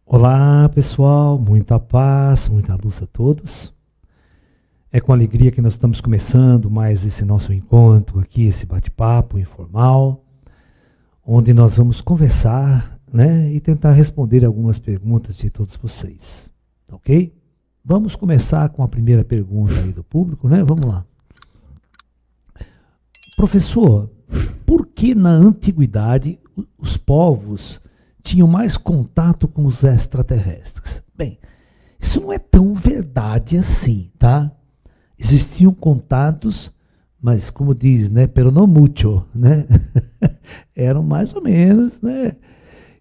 Olá pessoal, muita paz, muita luz a todos. É com alegria que nós estamos começando mais esse nosso encontro aqui, esse bate-papo informal, onde nós vamos conversar, né, e tentar responder algumas perguntas de todos vocês, ok? Vamos começar com a primeira pergunta aí do público, né? Vamos lá. Professor, por que na antiguidade os povos tinham mais contato com os extraterrestres? Bem, isso não é tão verdade assim, tá? Existiam contatos, mas como diz, né, pero no mucho, né? Eram mais ou menos, né?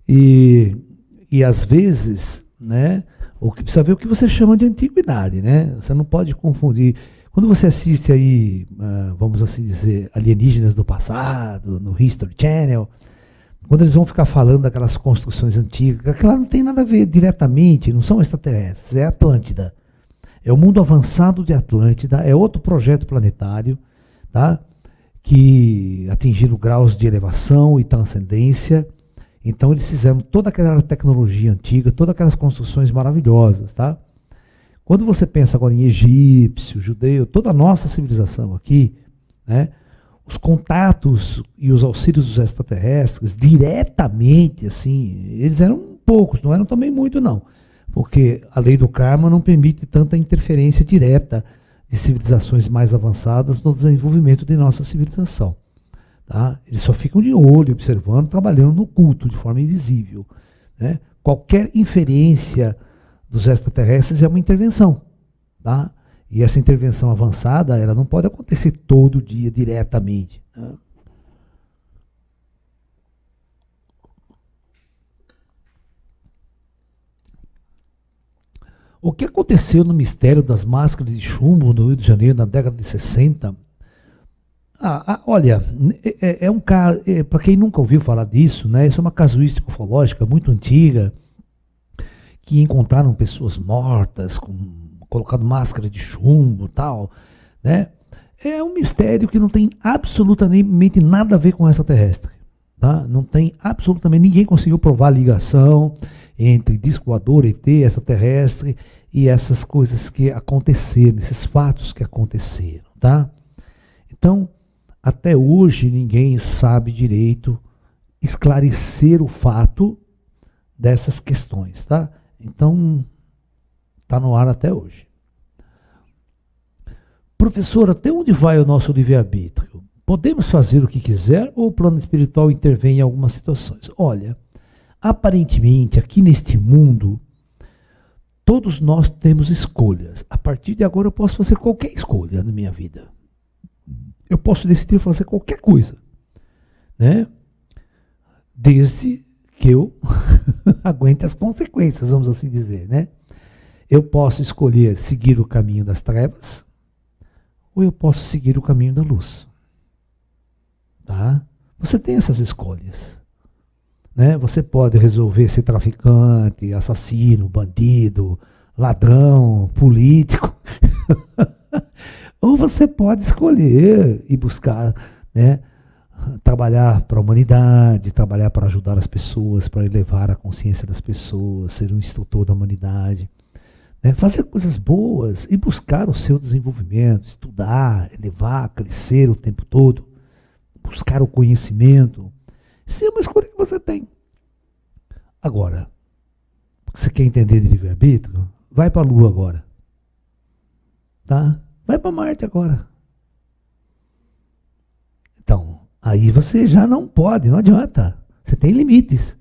E às vezes, né, o que precisa ver o que você chama de antiguidade, né? Você não pode confundir. Quando você assiste aí, vamos assim dizer, alienígenas do passado, no History Channel, quando eles vão ficar falando daquelas construções antigas, aquela não tem nada a ver diretamente, não são extraterrestres, é Atlântida. É o mundo avançado de Atlântida, é outro projeto planetário, tá? Que atingiram graus de elevação e transcendência. Então eles fizeram toda aquela tecnologia antiga, todas aquelas construções maravilhosas, tá? Quando você pensa agora em egípcio, judeu, toda a nossa civilização aqui, né? Os contatos e os auxílios dos extraterrestres, diretamente, assim, eles eram poucos, não eram também muito, não. Porque a lei do karma não permite tanta interferência direta de civilizações mais avançadas no desenvolvimento de nossa civilização. Tá? Eles só ficam de olho, observando, trabalhando no culto, de forma invisível. Né? Qualquer inferência dos extraterrestres é uma intervenção. Tá? E essa intervenção avançada, ela não pode acontecer todo dia diretamente. Né? O que aconteceu no mistério das máscaras de chumbo no Rio de Janeiro na década de 60? Olha, é um caso, para quem nunca ouviu falar disso, né, essa é uma casuística ufológica muito antiga, que encontraram pessoas mortas colocado máscara de chumbo e tal, né? É um mistério que não tem absolutamente nada a ver com extraterrestre. Tá? Não tem absolutamente, ninguém conseguiu provar a ligação entre disco voador, ET, extraterrestre e essas coisas que aconteceram, esses fatos que aconteceram. Tá? Então, até hoje ninguém sabe direito esclarecer o fato dessas questões. Tá? Então, está no ar até hoje. Professor, até onde vai o nosso livre-arbítrio? Podemos fazer o que quiser ou o plano espiritual intervém em algumas situações? Olha, aparentemente, aqui neste mundo, todos nós temos escolhas. A partir de agora eu posso fazer qualquer escolha na minha vida. Eu posso decidir fazer qualquer coisa. Né? Desde que eu aguente as consequências, vamos assim dizer, né? Eu posso escolher seguir o caminho das trevas ou eu posso seguir o caminho da luz. Tá? Você tem essas escolhas. Né? Você pode resolver ser traficante, assassino, bandido, ladrão, político. Ou você pode escolher e buscar, né, trabalhar para a humanidade, trabalhar para ajudar as pessoas, para elevar a consciência das pessoas, ser um instrutor da humanidade. Né? Fazer coisas boas e buscar o seu desenvolvimento, estudar, elevar, crescer o tempo todo, buscar o conhecimento. Isso é uma escolha que você tem. Agora, você quer entender de livre-arbítrio? Vai para a Lua agora. Tá? Vai para Marte agora. Então, aí você já não pode, não adianta. Você tem limites.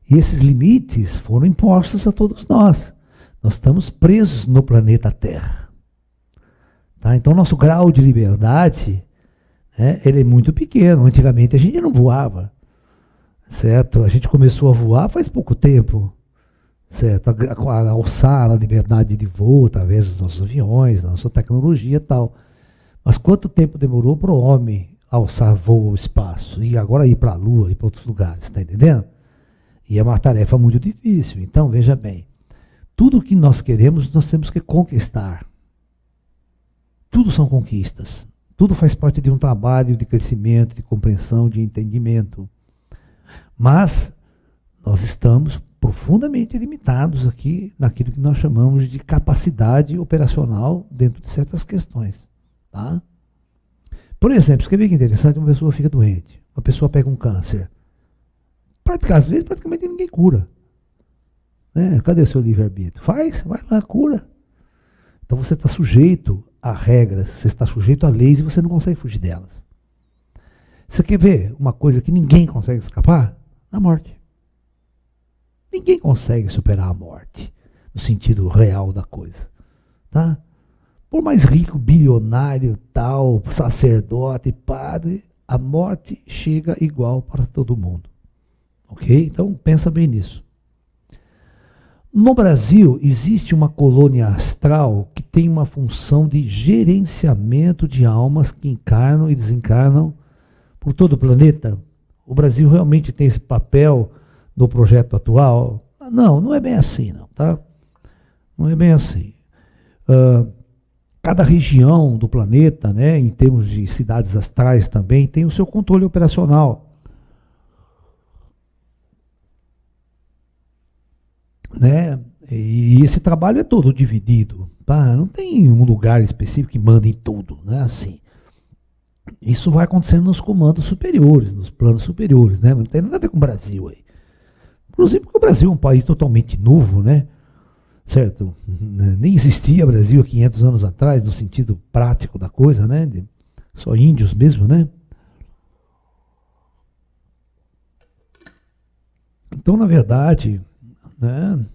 E esses limites foram impostos a todos nós. Nós estamos presos no planeta Terra. Tá? Então, nosso grau de liberdade, né, ele é muito pequeno. Antigamente a gente não voava. Certo? A gente começou a voar faz pouco tempo. Certo? A alçar a liberdade de voo através dos nossos aviões, da nossa tecnologia e tal. Mas quanto tempo demorou para o homem alçar voo ao espaço? E agora ir para a Lua, ir para outros lugares, está entendendo? E é uma tarefa muito difícil. Então, veja bem, tudo que nós queremos, nós temos que conquistar. Tudo são conquistas. Tudo faz parte de um trabalho de crescimento, de compreensão, de entendimento. Mas nós estamos profundamente limitados aqui naquilo que nós chamamos de capacidade operacional dentro de certas questões. Tá? Por exemplo, você quer ver que interessante? Uma pessoa fica doente, uma pessoa pega um câncer. Às vezes praticamente ninguém cura. Né? Cadê o seu livre-arbítrio? Vai lá, cura. Então você está sujeito a regras, você está sujeito a leis e você não consegue fugir delas. Você quer ver uma coisa que ninguém consegue escapar? A morte. Ninguém consegue superar a morte, no sentido real da coisa. Tá? Por mais rico, bilionário, tal, sacerdote, padre, a morte chega igual para todo mundo. Ok? Então pensa bem nisso. No Brasil, existe uma colônia astral que tem uma função de gerenciamento de almas que encarnam e desencarnam por todo o planeta. O Brasil realmente tem esse papel no projeto atual? Não é bem assim, não, tá? Não é bem assim. Cada região do planeta, né, em termos de cidades astrais também, tem o seu controle operacional. Né? E esse trabalho é todo dividido, tá? Não tem um lugar específico que manda em tudo, né? Assim. Isso vai acontecendo nos comandos superiores, nos planos superiores, né? Não tem nada a ver com o Brasil aí. Inclusive porque o Brasil é um país totalmente novo, né? Certo? Nem existia Brasil há 500 anos atrás, no sentido prático da coisa, né? Só índios mesmo, né? Então, na verdade, né,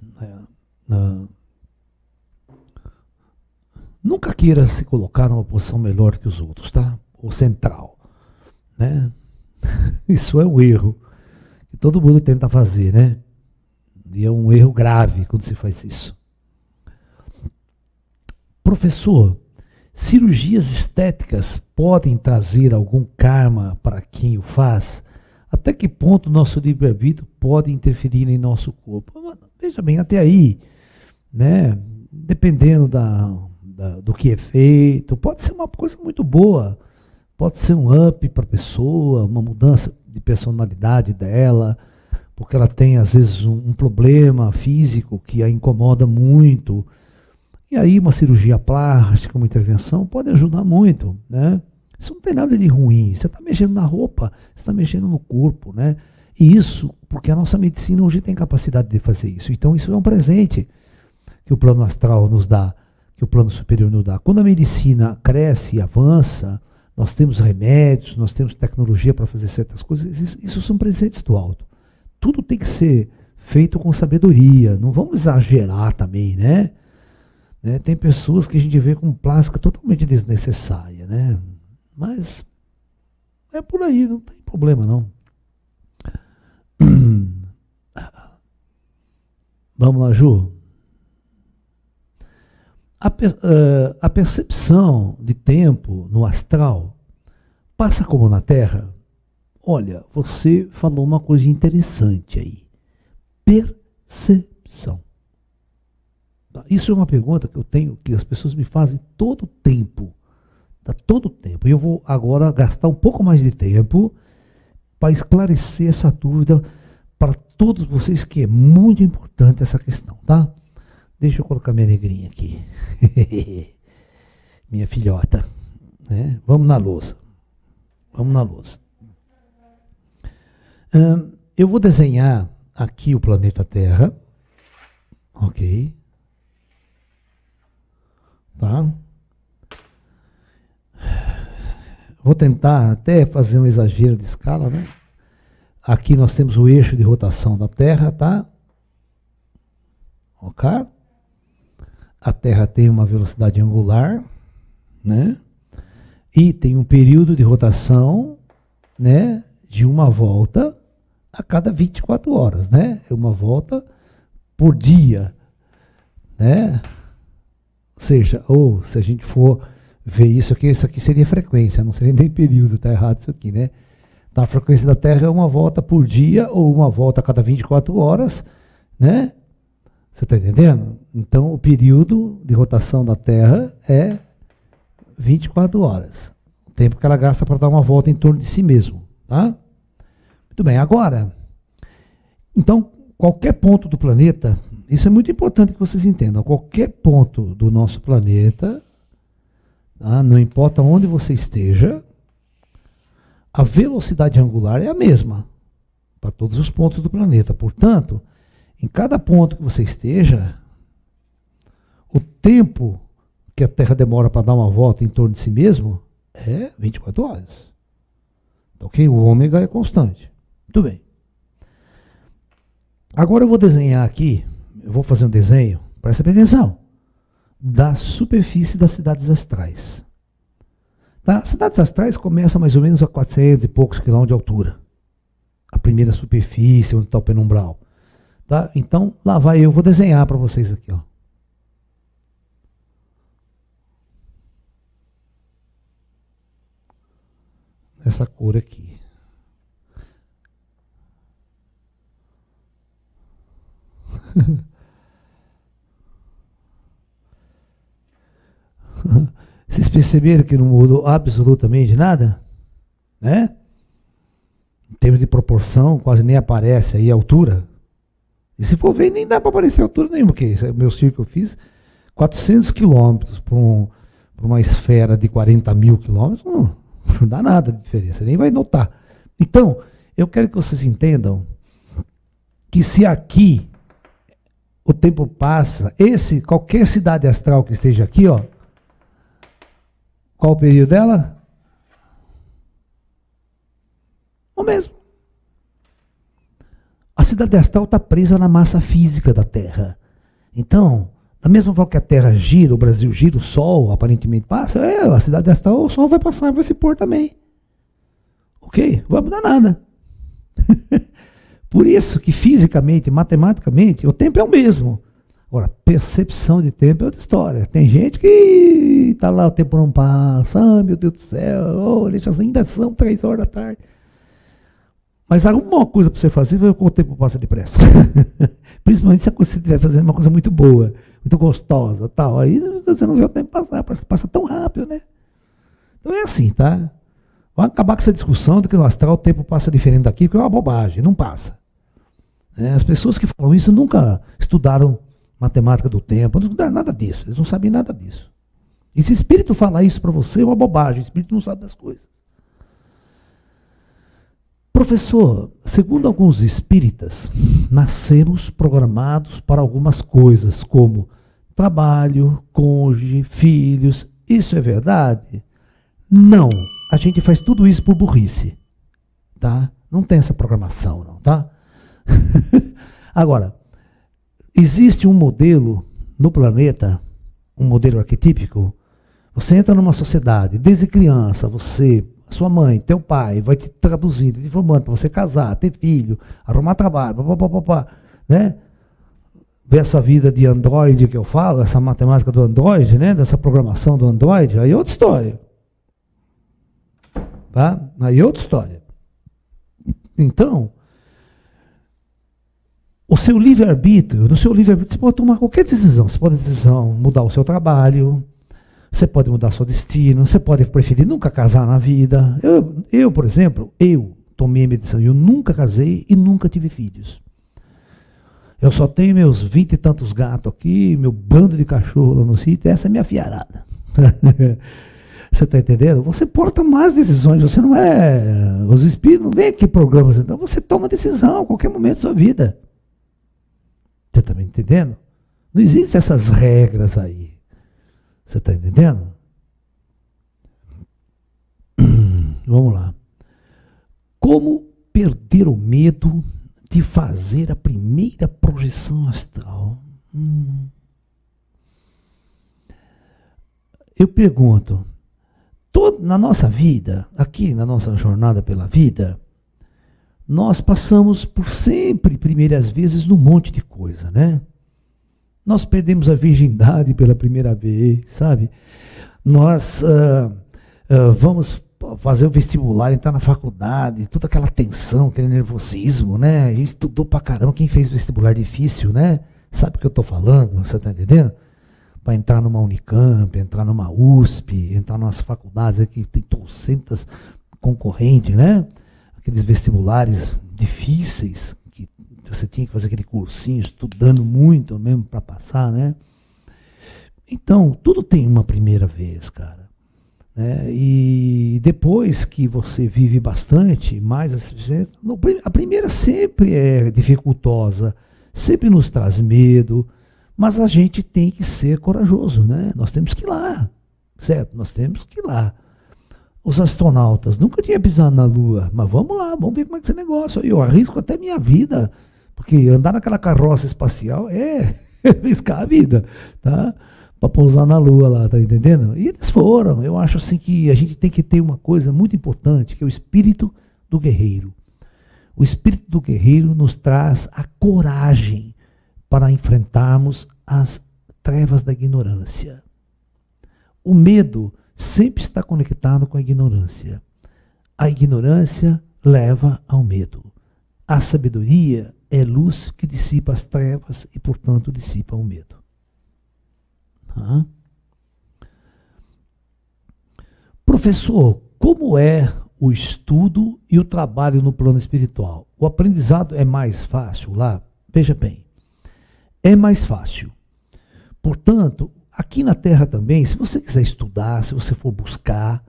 nunca queira se colocar numa posição melhor que os outros, tá? Ou central, né? Isso é um erro que todo mundo tenta fazer, né? E é um erro grave quando se faz isso. Professor, cirurgias estéticas podem trazer algum karma para quem o faz? Até que ponto nosso livre-arbítrio pode interferir em nosso corpo? Veja bem, até aí, né, dependendo do que é feito, pode ser uma coisa muito boa, pode ser um up para a pessoa, uma mudança de personalidade dela, porque ela tem às vezes um problema físico que a incomoda muito, e aí uma cirurgia plástica, uma intervenção pode ajudar muito, né? Isso não tem nada de ruim, você está mexendo na roupa, você está mexendo no corpo, né? E isso, porque a nossa medicina hoje tem capacidade de fazer isso. Então isso é um presente que o plano astral nos dá, que o plano superior nos dá. Quando a medicina cresce e avança, nós temos remédios, nós temos tecnologia para fazer certas coisas, isso são presentes do alto. Tudo tem que ser feito com sabedoria, não vamos exagerar também, né? Tem pessoas que a gente vê com plástica totalmente desnecessária, né? Mas é por aí, não tem problema não. Vamos lá, Ju. A percepção de tempo no astral passa como na Terra? Olha, você falou uma coisa interessante aí. Percepção. Isso é uma pergunta que eu tenho, que as pessoas me fazem todo o tempo. Todo o tempo. E eu vou agora gastar um pouco mais de tempo para esclarecer essa dúvida para todos vocês, que é muito importante essa questão, tá? Deixa eu colocar minha negrinha aqui. Minha filhota. Né? Vamos na louça. Vamos na louça. Eu vou desenhar aqui o planeta Terra. Ok. Tá? Vou tentar até fazer um exagero de escala, né? Aqui nós temos o eixo de rotação da Terra, tá? Ok? A Terra tem uma velocidade angular, né? E tem um período de rotação, né, de uma volta a cada 24 horas, né? É uma volta por dia, né? Ou seja, ou se a gente for ver isso aqui seria frequência, não seria nem período, tá errado isso aqui, né? Então, a frequência da Terra é uma volta por dia ou uma volta a cada 24 horas, né? Você está entendendo? Então, o período de rotação da Terra é 24 horas, tempo que ela gasta para dar uma volta em torno de si mesmo. Tá? Muito bem, agora, então, qualquer ponto do planeta, isso é muito importante que vocês entendam, qualquer ponto do nosso planeta, tá? Não importa onde você esteja, a velocidade angular é a mesma para todos os pontos do planeta. Portanto, em cada ponto que você esteja, o tempo que a Terra demora para dar uma volta em torno de si mesmo é 24 horas. Então, ok? O ômega é constante. Muito bem. Agora eu vou desenhar aqui, eu vou fazer um desenho, presta atenção, da superfície das cidades astrais. Tá? As cidades astrais começam mais ou menos a 400 e poucos quilômetros de altura. A primeira superfície, onde está o penumbral. Tá? Então, lá vai eu vou desenhar para vocês aqui. Ó. Essa cor aqui. Vocês perceberam que não mudou absolutamente nada? Né? Em termos de proporção, quase nem aparece aí a altura. E se for ver, nem dá para aparecer a altura nenhuma, porque esse é o meu círculo que eu fiz, 400 quilômetros para uma esfera de 40 mil quilômetros, não dá nada de diferença, nem vai notar. Então, eu quero que vocês entendam que se aqui o tempo passa, qualquer cidade astral que esteja aqui, ó, qual o período dela? O mesmo. A cidade astral está presa na massa física da Terra. Então, da mesma forma que a Terra gira, o Brasil gira, o Sol aparentemente passa, a cidade astral, o Sol vai passar e vai se pôr também. Ok? Não vai mudar nada. Por isso que fisicamente, matematicamente, o tempo é o mesmo. Agora, percepção de tempo é outra história. Tem gente que está lá, o tempo não passa, meu Deus do céu, ainda são 3 horas da tarde. Mas alguma coisa para você fazer, o tempo passa depressa. Principalmente se você estiver fazendo uma coisa muito boa, muito gostosa, tal. Aí você não vê o tempo passar, parece que passa tão rápido, né? Então é assim, tá? Vai acabar com essa discussão de que no astral o tempo passa diferente daqui, porque é uma bobagem, não passa. As pessoas que falam isso nunca estudaram matemática do tempo, não estudaram nada disso, eles não sabem nada disso. E se o espírito falar isso para você, é uma bobagem, o espírito não sabe das coisas. Professor, segundo alguns espíritas, nascemos programados para algumas coisas, como trabalho, cônjuge, filhos. Isso é verdade? Não, a gente faz tudo isso por burrice, tá? Não tem essa programação, não, tá? Agora, existe um modelo no planeta, um modelo arquetípico. Você entra numa sociedade, desde criança, você, sua mãe, teu pai, vai te traduzindo, te formando para você casar, ter filho, arrumar trabalho, né? Ver essa vida de androide que eu falo, essa matemática do androide, né? Dessa programação do androide, aí é outra história. Tá? Aí é outra história. Então, o seu livre-arbítrio, no seu livre-arbítrio, você pode tomar qualquer decisão. Você pode mudar o seu trabalho, você pode mudar seu destino, você pode preferir nunca casar na vida. Eu, por exemplo, tomei a minha decisão. Eu nunca casei e nunca tive filhos. Eu só tenho meus 20 e tantos gatos aqui, meu bando de cachorro lá no sítio, essa é minha fiarada. Você está entendendo? Você pode tomar as decisões, você não é... Os espíritos não vêm aqui programas, então você toma decisão a qualquer momento da sua vida. Você está me entendendo? Não existem essas regras aí. Você está entendendo? Vamos lá. Como perder o medo de fazer a primeira projeção astral? Eu pergunto, na nossa vida, aqui na nossa jornada pela vida, nós passamos por sempre, primeiras vezes, num monte de coisa, né? Nós perdemos a virgindade pela primeira vez, sabe? Nós vamos fazer o vestibular, entrar na faculdade, toda aquela tensão, aquele nervosismo, né? A gente estudou pra caramba, quem fez vestibular difícil, né? Sabe o que eu tô falando? Você tá entendendo? para entrar numa Unicamp, entrar numa USP, entrar nas faculdades aqui, tem trocentas concorrentes, né? Aqueles vestibulares difíceis, que você tinha que fazer aquele cursinho, estudando muito mesmo para passar, né? Então, tudo tem uma primeira vez, cara. Né? E depois que você vive bastante, mais a primeira sempre é dificultosa, sempre nos traz medo, mas a gente tem que ser corajoso, né? Nós temos que ir lá, certo? Nós temos que ir lá. Os astronautas nunca tinham pisado na Lua, mas vamos lá, vamos ver como é que é esse negócio. Eu arrisco até minha vida, porque andar naquela carroça espacial é arriscar a vida, tá? Para pousar na Lua lá, tá entendendo? E eles foram. Eu acho assim que a gente tem que ter uma coisa muito importante, que é o espírito do guerreiro. O espírito do guerreiro nos traz a coragem para enfrentarmos as trevas da ignorância. O medo sempre está conectado com a ignorância. A ignorância leva ao medo. A sabedoria é luz que dissipa as trevas e, portanto, dissipa o medo. Professor, como é o estudo e o trabalho no plano espiritual? O aprendizado é mais fácil lá? Veja bem, é mais fácil. Portanto, aqui na Terra também, se você quiser estudar, se você for buscar,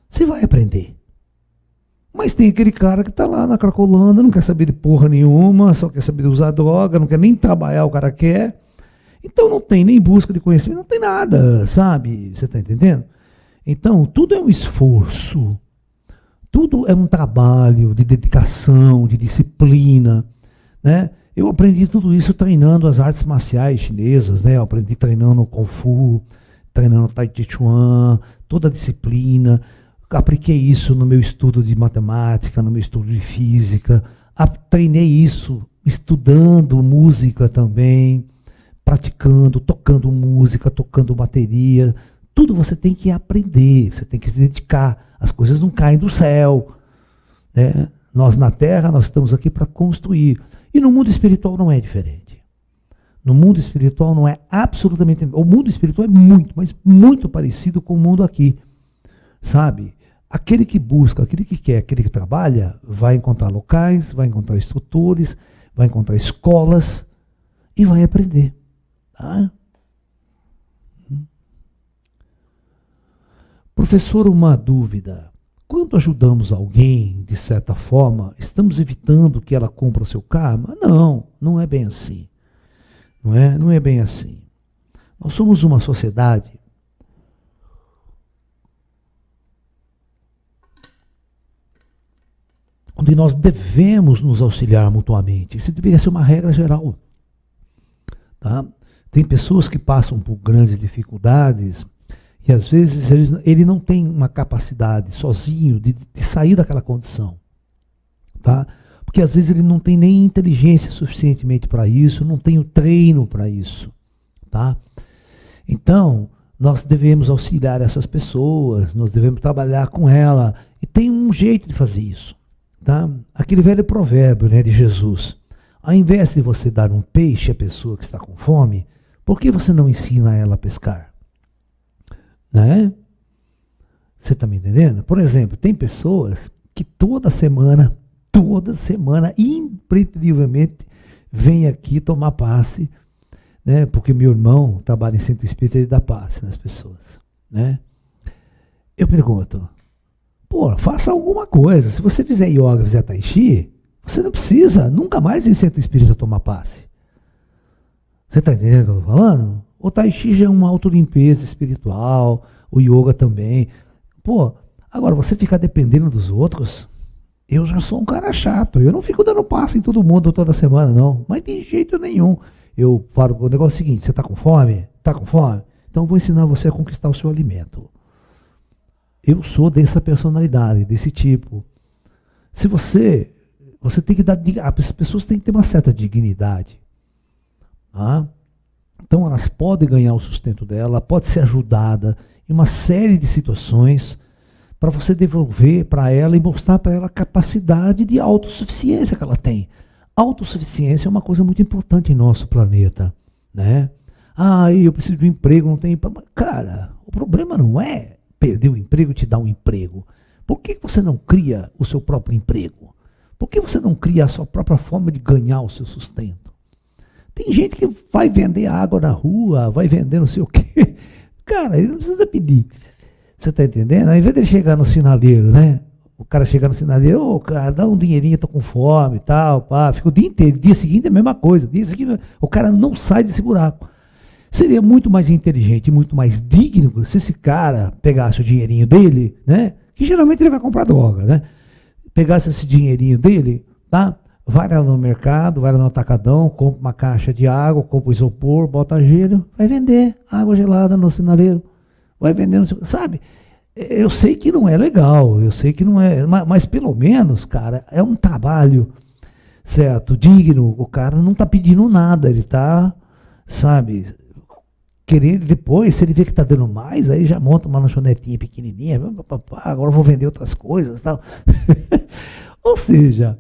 você vai aprender. Mas tem aquele cara que está lá na Cracolândia, não quer saber de porra nenhuma, só quer saber de usar droga, não quer nem trabalhar, o cara quer. Então não tem nem busca de conhecimento, não tem nada, sabe? Você está entendendo? Então, tudo é um esforço, tudo é um trabalho de dedicação, de disciplina, né? Eu aprendi tudo isso treinando as artes marciais chinesas, né? Eu aprendi treinando o Kung Fu, treinando o Tai Chi Chuan, toda a disciplina. Apliquei isso no meu estudo de matemática, no meu estudo de física. Treinei isso estudando música também, praticando, tocando música, tocando bateria. Tudo você tem que aprender, você tem que se dedicar. As coisas não caem do céu, né? Nós na Terra, nós estamos aqui para construir. E no mundo espiritual não é diferente. No mundo espiritual não é absolutamente... O mundo espiritual é muito, mas muito parecido com o mundo aqui. Sabe? Aquele que busca, aquele que quer, aquele que trabalha, vai encontrar locais, vai encontrar instrutores, vai encontrar escolas e vai aprender. Tá? Professor, uma dúvida. Quando ajudamos alguém, de certa forma, estamos evitando que ela cumpra o seu karma? Não, não é bem assim. Não é bem assim. Nós somos uma sociedade onde nós devemos nos auxiliar mutuamente. Isso deveria ser uma regra geral. Tá? Tem pessoas que passam por grandes dificuldades e às vezes ele não tem uma capacidade sozinho de sair daquela condição. Tá? Porque às vezes ele não tem nem inteligência suficientemente para isso, não tem o treino para isso. Tá? Então, nós devemos auxiliar essas pessoas, nós devemos trabalhar com ela. E tem um jeito de fazer isso. Tá? Aquele velho provérbio, né, de Jesus. Ao invés de você dar um peixe à pessoa que está com fome, por que você não ensina ela a pescar? Né? Você está me entendendo? Por exemplo, tem pessoas que toda semana, impreterivelmente, vem aqui tomar passe, né? Porque meu irmão trabalha em centro espírita e ele dá passe nas pessoas. Né? Eu pergunto, pô, faça alguma coisa. Se você fizer yoga, fizer tai chi, você não precisa nunca mais ir em centro espírita tomar passe. Você está entendendo o que eu estou falando? O tai chi já é uma autolimpeza espiritual, o yoga também. Pô, agora você ficar dependendo dos outros, eu já sou um cara chato. Eu não fico dando passe em todo mundo toda semana, não. Mas de jeito nenhum. Eu falo, o negócio é o seguinte, você está com fome? Está com fome? Então eu vou ensinar você a conquistar o seu alimento. Eu sou dessa personalidade, desse tipo. Se você tem que dar, as pessoas têm que ter uma certa dignidade. Tá? Então elas podem ganhar o sustento dela, pode ser ajudada em uma série de situações para você devolver para ela e mostrar para ela a capacidade de autossuficiência que ela tem. Autossuficiência é uma coisa muito importante em nosso planeta. Né? Ah, eu preciso de um emprego, não tenho. Cara, o problema não é perder o emprego e te dar um emprego. Por que você não cria o seu próprio emprego? Por que você não cria a sua própria forma de ganhar o seu sustento? Tem gente que vai vender água na rua, vai vender não sei o quê. Cara, ele não precisa pedir. Você está entendendo? Ao invés de ele chegar no sinaleiro, né? O cara chegar no sinaleiro, ô, cara, dá um dinheirinho, tô com fome e tal, pá. Fica o dia inteiro. Dia seguinte é a mesma coisa. Dia seguinte, o cara não sai desse buraco. Seria muito mais inteligente, muito mais digno se esse cara pegasse o dinheirinho dele, né? Que geralmente ele vai comprar droga, né? Pegasse esse dinheirinho dele, tá? Vai lá no mercado, vai lá no atacadão, compra uma caixa de água, compra isopor, bota gelo, vai vender água gelada no sinaleiro. Vai vender, sabe? Eu sei que não é legal, eu sei que não é, mas pelo menos, cara, é um trabalho, certo, digno. O cara não está pedindo nada, ele está, sabe, querendo depois, se ele vê que está dando mais, aí já monta uma lanchonetinha pequenininha, agora eu vou vender outras coisas, tal. Ou seja,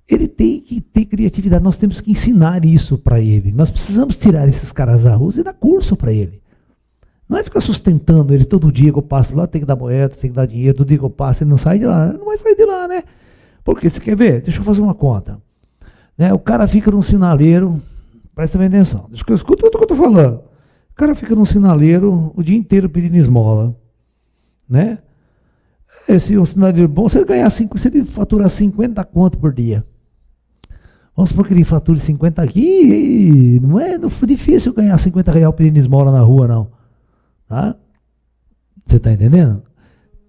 ele tem que ter criatividade, nós temos que ensinar isso para ele, nós precisamos tirar esses caras da rua e dar curso para ele. Não é ficar sustentando ele todo dia que eu passo lá, tem que dar moeda, tem que dar dinheiro, todo dia que eu passo ele não sai de lá, não vai sair de lá, né? Porque você quer ver? Deixa eu fazer uma conta. Né? O cara fica num sinaleiro, presta bem atenção, escuta o que eu estou falando. O cara fica num sinaleiro o dia inteiro pedindo esmola, né? Esse é um sinaleiro bom, se ele ganhar se ele faturar 50 conto por dia. Vamos supor que ele fature 50 aqui, não é difícil ganhar 50 reais pedindo esmola na rua, não. Tá? Você está entendendo?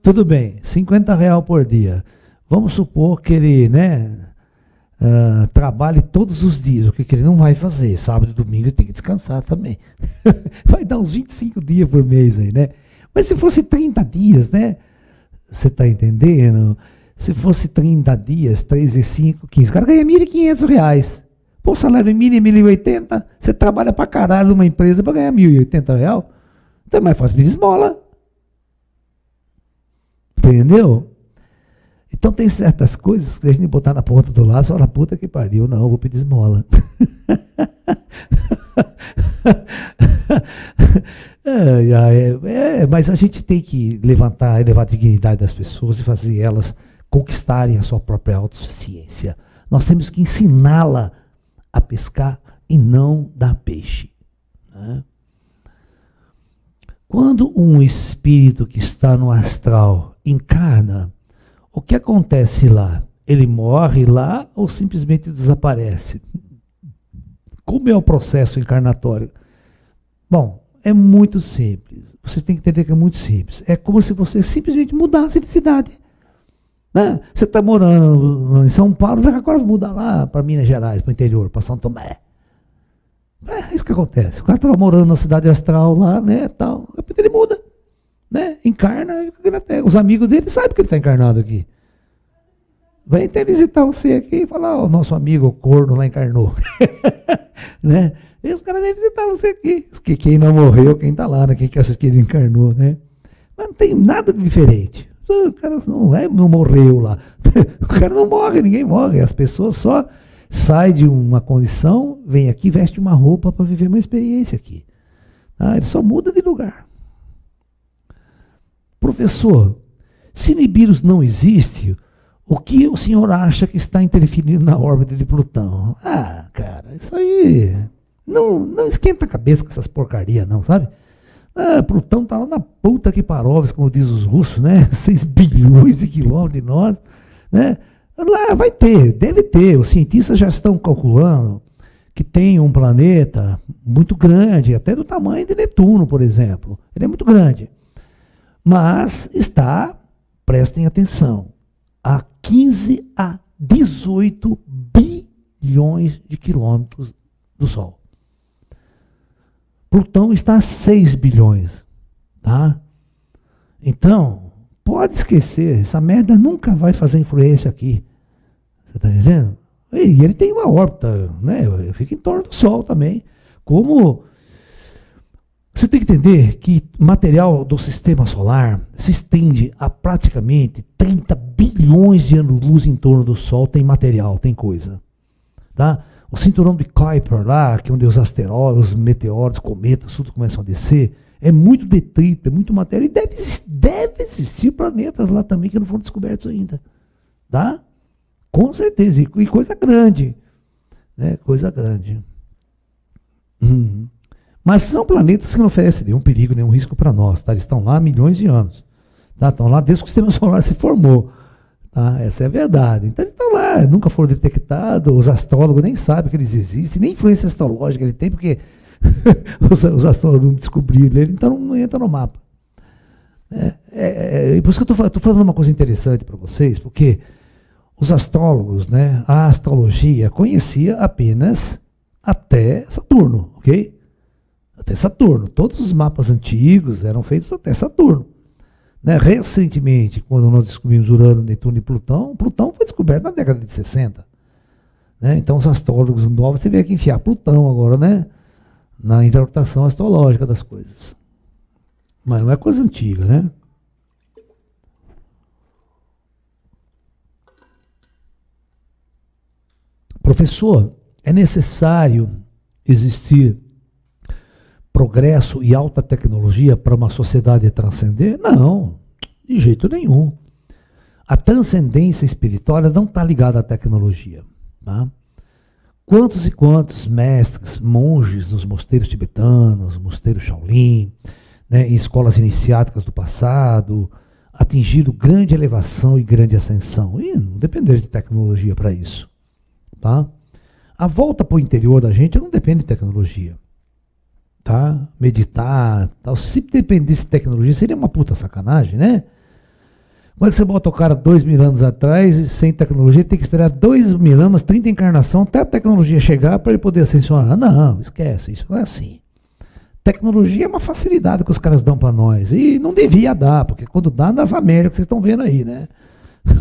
Tudo bem, 50 reais por dia. Vamos supor que ele, né, trabalhe todos os dias, o que ele não vai fazer. Sábado e domingo ele tem que descansar também. Vai dar uns 25 dias por mês aí, né? Mas se fosse 30 dias, né? Você está entendendo? Se fosse 30 dias, 3 vezes 5, 15, o cara ganha R$1.500. Pô, o salário mínimo é 1.080, você trabalha pra caralho numa empresa para ganhar R$1.080. Então é mais fácil pedir esmola. Entendeu? Então tem certas coisas que a gente botar na ponta do lápis, fala, puta que pariu, não, eu vou pedir esmola. Mas a gente tem que elevar a dignidade das pessoas e fazer elas conquistarem a sua própria autossuficiência. Nós temos que ensiná-la a pescar e não dar peixe. Né? Quando um espírito que está no astral encarna, o que acontece lá? Ele morre lá ou simplesmente desaparece? Como é o processo encarnatório? Bom, é muito simples. Você tem que entender que é muito simples. É como se você simplesmente mudasse de cidade. Né? Você está morando em São Paulo, agora vai mudar lá para Minas Gerais, para o interior, para São Tomé. É isso que acontece. O cara estava morando na cidade astral lá, né, tal. De repente ele muda, né, encarna, os amigos dele sabem que ele está encarnado aqui. Vem até visitar você aqui e falar, o nosso amigo o corno lá encarnou. Né? E os caras vêm visitar você aqui. Quem não morreu, quem está lá, né? Quem quer que ele encarnou, né? Mas não tem nada de diferente. O cara não morreu lá. O cara não morre, ninguém morre. As pessoas só saem de uma condição, vem aqui, veste uma roupa para viver uma experiência aqui. Ele só muda de lugar. Professor, se Nibiru não existe, o que o senhor acha que está interferindo na órbita de Plutão? Cara, isso aí não esquenta a cabeça com essas porcarias não, sabe? Plutão está lá na puta que paroves, como diz os russos, né? 6 bilhões de quilômetros de nós, né? Lá vai ter, deve ter. Os cientistas já estão calculando que tem um planeta muito grande, até do tamanho de Netuno, por exemplo. Ele é muito grande. Mas está, prestem atenção, a 15 a 18 bilhões de quilômetros do Sol. Plutão está a 6 bilhões. Tá? Então, pode esquecer, essa merda nunca vai fazer influência aqui. Você está entendendo? E ele tem uma órbita, né? Fica em torno do Sol também. Como você tem que entender que material do sistema solar se estende a praticamente 30 bilhões de anos-luz em torno do Sol, tem material, tem coisa. Tá? O cinturão de Kuiper lá, que é onde os asteroides, os meteoros, cometas, tudo começam a descer, é muito detrito, é muito matéria, e deve existir planetas lá também que não foram descobertos ainda. Tá? Com certeza, e coisa grande. Né? Coisa grande. Mas são planetas que não oferecem nenhum perigo, nenhum risco para nós. Tá? Eles estão lá há milhões de anos. Tá? Estão lá desde que o sistema solar se formou. Tá? Essa é a verdade. Então eles estão lá, nunca foram detectados, os astrólogos nem sabem que eles existem, nem influência astrológica ele tem, porque os astrólogos não descobriram ele, então não entra no mapa. Por isso que eu estou falando uma coisa interessante para vocês, porque os astrólogos, né, a astrologia conhecia apenas até Saturno, ok? Até Saturno. Todos os mapas antigos eram feitos até Saturno. Né? Recentemente, quando nós descobrimos Urano, Netuno e Plutão, Plutão foi descoberto na década de 60. Né? Então os astrólogos novos, você vê que enfiar Plutão agora, né? Na interpretação astrológica das coisas. Mas não é coisa antiga, né? Professor, é necessário existir progresso e alta tecnologia para uma sociedade transcender? Não, de jeito nenhum. A transcendência espiritual não está ligada à tecnologia. Tá? Quantos e quantos mestres, monges nos mosteiros tibetanos, mosteiros Shaolin, né, em escolas iniciáticas do passado, atingiram grande elevação e grande ascensão. E não dependeram de tecnologia para isso. Tá? A volta para o interior da gente não depende de tecnologia. Tá? Meditar, tal. Se dependesse de tecnologia, seria uma puta sacanagem, né? Quando você bota o cara 2000 anos atrás, sem tecnologia, tem que esperar 2000 anos, 30 encarnações, até a tecnologia chegar para ele poder ascensionar. Não, esquece, isso não é assim. Tecnologia é uma facilidade que os caras dão para nós. E não devia dar, porque quando dá, dá essa merda que vocês estão vendo aí, né?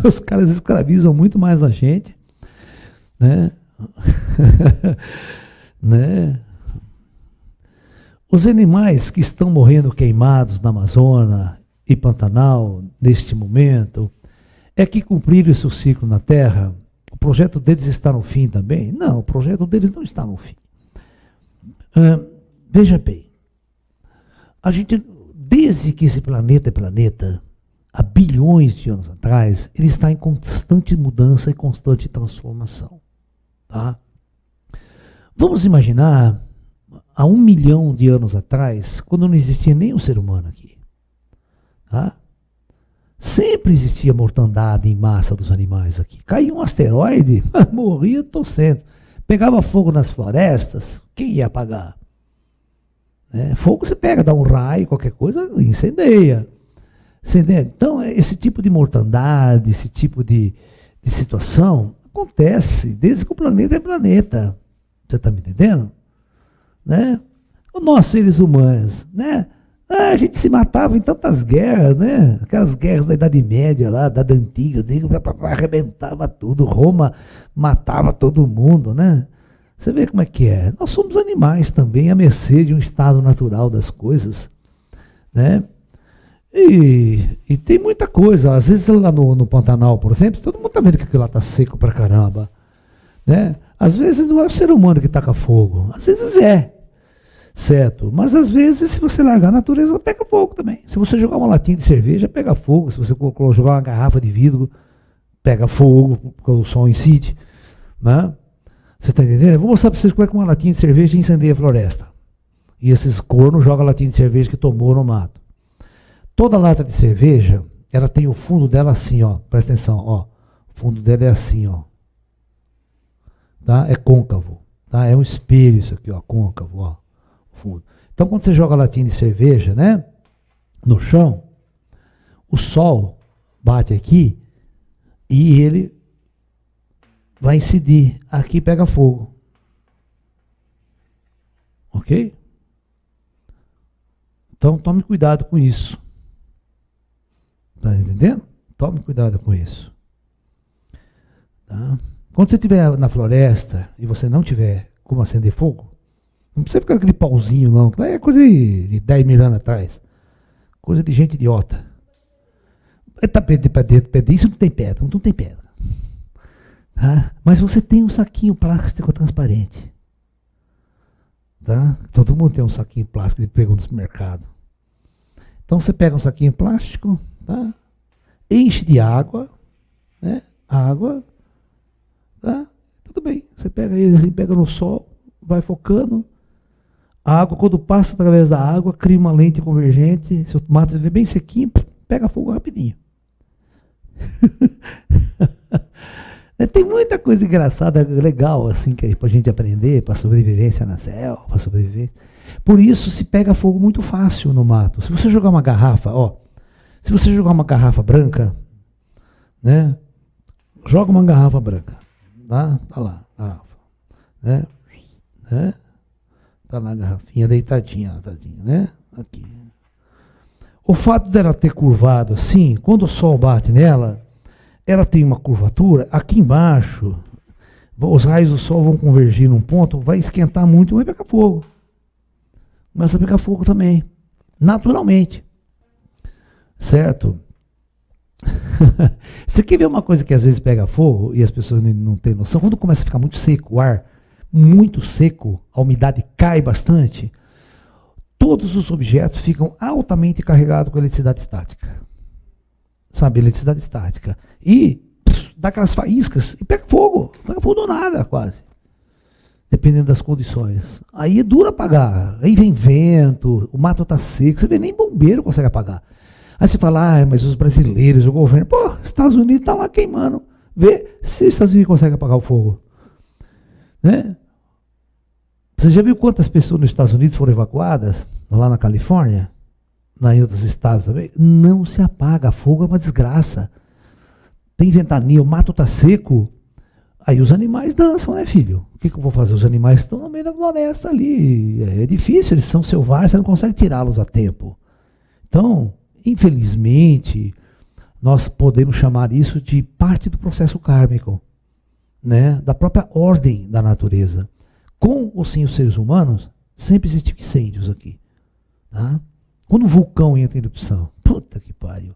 Os caras escravizam muito mais a gente, né? Né? Os animais que estão morrendo queimados na Amazônia e Pantanal, neste momento, é que cumpriram o seu ciclo na Terra? O projeto deles está no fim também? Não, o projeto deles não está no fim. Veja bem, a gente, desde que esse planeta é planeta, há bilhões de anos atrás, ele está em constante mudança e constante transformação. Tá? Vamos imaginar, há 1 milhão de anos atrás, quando não existia nenhum ser humano aqui. Tá? Sempre existia mortandade em massa dos animais aqui. Caía um asteroide, morria torcendo. Pegava fogo nas florestas, quem ia apagar? Fogo você pega, dá um raio, qualquer coisa, incendeia. Então, esse tipo de mortandade, esse tipo de situação acontece desde que o planeta é planeta. Você está me entendendo? Né? Nós, seres humanos, né? A gente se matava em tantas guerras, né? Aquelas guerras da Idade Média lá, da Idade Antiga, arrebentava tudo, Roma matava todo mundo, né? Você vê como é que é. Nós somos animais também, à mercê de um estado natural das coisas, né? E tem muita coisa. Às vezes lá no Pantanal, por exemplo, todo mundo está vendo que aquilo lá está seco pra caramba, né? Às vezes não é o ser humano que taca fogo, às vezes é. Certo, mas às vezes se você largar a natureza, pega fogo também. Se você jogar uma latinha de cerveja, pega fogo. Se você jogar uma garrafa de vidro, pega fogo, porque o sol incide. Né? Você está entendendo? Eu vou mostrar para vocês como é que uma latinha de cerveja incendeia a floresta. E esses cornos jogam a latinha de cerveja que tomou no mato. Toda lata de cerveja, ela tem o fundo dela assim, ó. Presta atenção, ó. O fundo dela é assim, ó. Tá? É côncavo. Tá? É um espelho isso aqui, ó. Côncavo, ó. Fundo. Então, quando você joga a latinha de cerveja, né, no chão, o sol bate aqui e ele vai incidir. Aqui pega fogo. Ok? Então, tome cuidado com isso. Tá entendendo? Tome cuidado com isso. Tá? Quando você estiver na floresta e você não tiver como acender fogo, não precisa ficar com aquele pauzinho, não. É coisa de 10 mil anos atrás. Coisa de gente idiota. Tá pedra, isso não tem pedra. Não tem pedra. Tá? Mas você tem um saquinho plástico transparente. Tá? Todo mundo tem um saquinho plástico que pegou no supermercado. Então você pega um saquinho plástico, tá? Enche de água, né? Água, tá? Tudo bem. Você pega ele assim, pega no sol, vai focando. A água, quando passa através da água, cria uma lente convergente. Se o tomate é bem sequinho, pega fogo rapidinho. Tem muita coisa engraçada, legal, assim, que é pra gente aprender, para sobrevivência na selva, para sobreviver. Por isso se pega fogo muito fácil no mato. Se você jogar uma garrafa, ó, se você jogar uma garrafa branca, né? Joga uma garrafa branca, tá? Tá lá, garrafa, né? Tá na garrafinha deitadinha, né? Aqui. O fato dela ter curvado assim, quando o sol bate nela, ela tem uma curvatura. Aqui embaixo, os raios do sol vão convergir num ponto, vai esquentar muito e vai pegar fogo. Começa a pegar fogo também, naturalmente. Certo? Você quer ver uma coisa que às vezes pega fogo e as pessoas não têm noção? Quando começa a ficar muito seco o ar, muito seco, a umidade cai bastante, todos os objetos ficam altamente carregados com eletricidade estática. Sabe, eletricidade estática. E dá aquelas faíscas e pega fogo do nada quase. Dependendo das condições. Aí é duro apagar. Aí vem vento, o mato está seco, você vê, nem bombeiro consegue apagar. Aí você fala, mas os brasileiros, o governo, Estados Unidos está lá queimando. Vê se os Estados Unidos conseguem apagar o fogo. Né? Você já viu quantas pessoas nos Estados Unidos foram evacuadas? Lá na Califórnia? Lá em outros estados também? Não se apaga. Fogo é uma desgraça. Tem ventania, o mato está seco. Aí os animais dançam, né, filho? O que eu vou fazer? Os animais estão no meio da floresta ali. É difícil, eles são selvagens, você não consegue tirá-los a tempo. Então, infelizmente, nós podemos chamar isso de parte do processo kármico, né? Da própria ordem da natureza. Com ou sem os seres humanos, sempre existem incêndios aqui. Tá? Quando o vulcão entra em erupção, puta que pariu.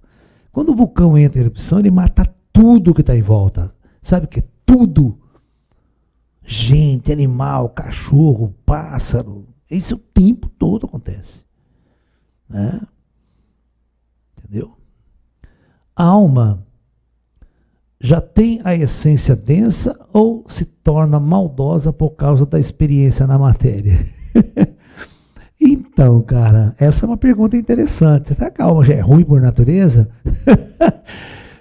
Quando o vulcão entra em erupção, ele mata tudo que está em volta. Sabe o que é tudo? Gente, animal, cachorro, pássaro. Isso o tempo todo acontece. Né? Entendeu? A alma já tem a essência densa ou se torna maldosa por causa da experiência na matéria? Então, cara, essa é uma pergunta interessante. Será que a alma já é ruim por natureza?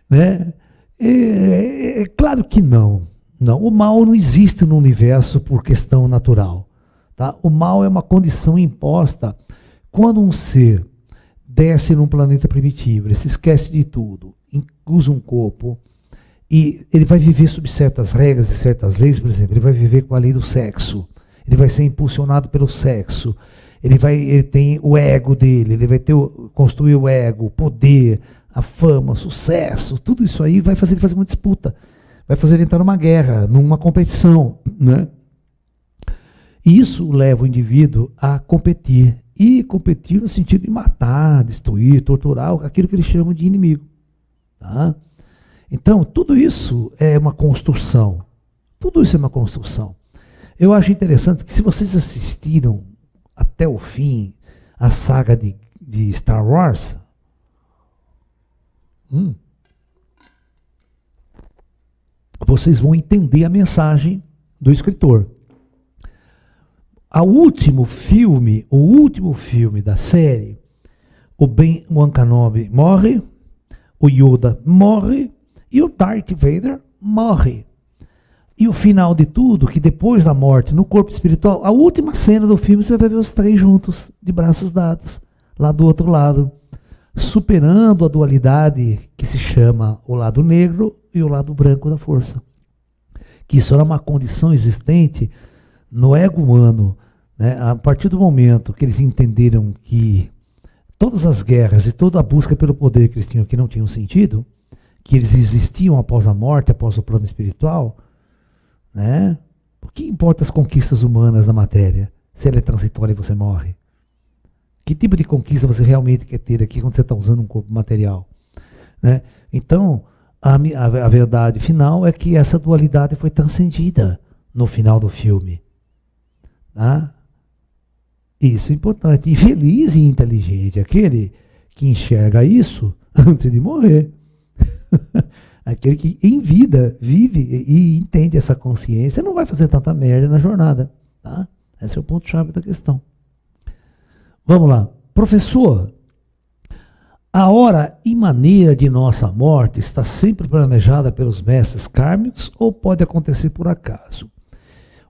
Né? É claro que não. Não. O mal não existe no universo por questão natural. Tá? O mal é uma condição imposta quando um ser desce num planeta primitivo, ele se esquece de tudo, usa um corpo, e ele vai viver sob certas regras e certas leis. Por exemplo, ele vai viver com a lei do sexo, ele vai ser impulsionado pelo sexo, ele tem o ego dele, ele vai construir o ego, o poder, a fama, o sucesso, tudo isso aí vai fazer ele fazer uma disputa, vai fazer ele entrar numa guerra, numa competição, né? E isso leva o indivíduo a competir, e competir no sentido de matar, destruir, torturar, aquilo que eles chamam de inimigo. Tá? Então, tudo isso é uma construção. Tudo isso é uma construção. Eu acho interessante que se vocês assistiram até o fim a saga de Star Wars, vocês vão entender a mensagem do escritor. O último filme da série, o Ben-Wan Kenobi morre, o Yoda morre e o Darth Vader morre. E o final de tudo, que depois da morte, no corpo espiritual, a última cena do filme, você vai ver os três juntos, de braços dados, lá do outro lado, superando a dualidade que se chama o lado negro e o lado branco da força. Que isso era uma condição existente no ego humano, né? A partir do momento que eles entenderam que todas as guerras e toda a busca pelo poder que eles tinham aqui não tinham sentido, que eles existiam após a morte, após o plano espiritual, né? O que importa as conquistas humanas na matéria? Se ela é transitória e você morre? Que tipo de conquista você realmente quer ter aqui quando você está usando um corpo material? Né? Então, a verdade final é que essa dualidade foi transcendida no final do filme. Tá? Isso é importante. E feliz e inteligente, aquele que enxerga isso antes de morrer. Aquele que em vida vive e entende essa consciência, não vai fazer tanta merda na jornada. Tá? Esse é o ponto-chave da questão. Vamos lá. Professor, a hora e maneira de nossa morte está sempre planejada pelos mestres kármicos ou pode acontecer por acaso?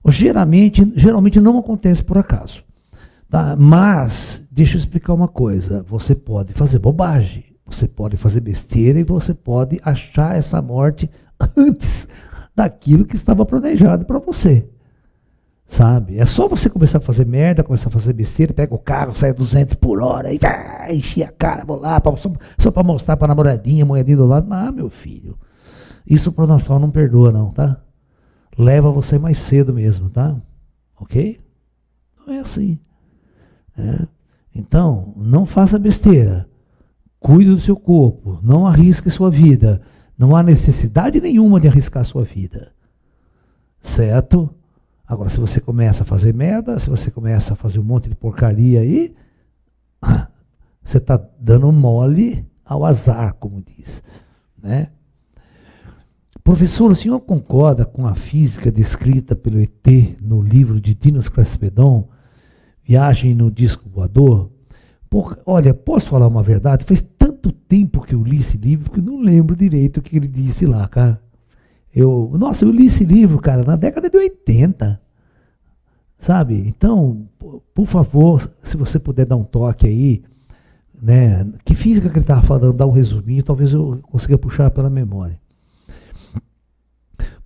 Geralmente não acontece por acaso. Tá? Mas, deixa eu explicar uma coisa. Você pode fazer bobagem, você pode fazer besteira e você pode achar essa morte antes daquilo que estava planejado para você. Sabe? É só você começar a fazer merda, começar a fazer besteira, pega o carro, sai a 200 por hora e vai encher a cara, vou lá, só para mostrar para a namoradinha, moedinha do lado. Ah, meu filho, isso pro nosso não perdoa não, tá? Leva você mais cedo mesmo, tá? Ok? Não é assim. Então, não faça besteira. Cuide do seu corpo, não arrisque sua vida. Não há necessidade nenhuma de arriscar sua vida. Certo? Agora, se você começa a fazer merda, se você começa a fazer um monte de porcaria aí, você está dando mole ao azar, como diz. Né? Professor, o senhor concorda com a física descrita pelo ET no livro de Dinos Crespedon, Viagem no Disco Voador? Olha, posso falar uma verdade? Faz tanto tempo que eu li esse livro que eu não lembro direito o que ele disse lá, cara. Eu li esse livro, cara, na década de 80. Sabe? Então, por favor, se você puder dar um toque aí, né? Que física que ele estava falando, dar um resuminho, talvez eu consiga puxar pela memória.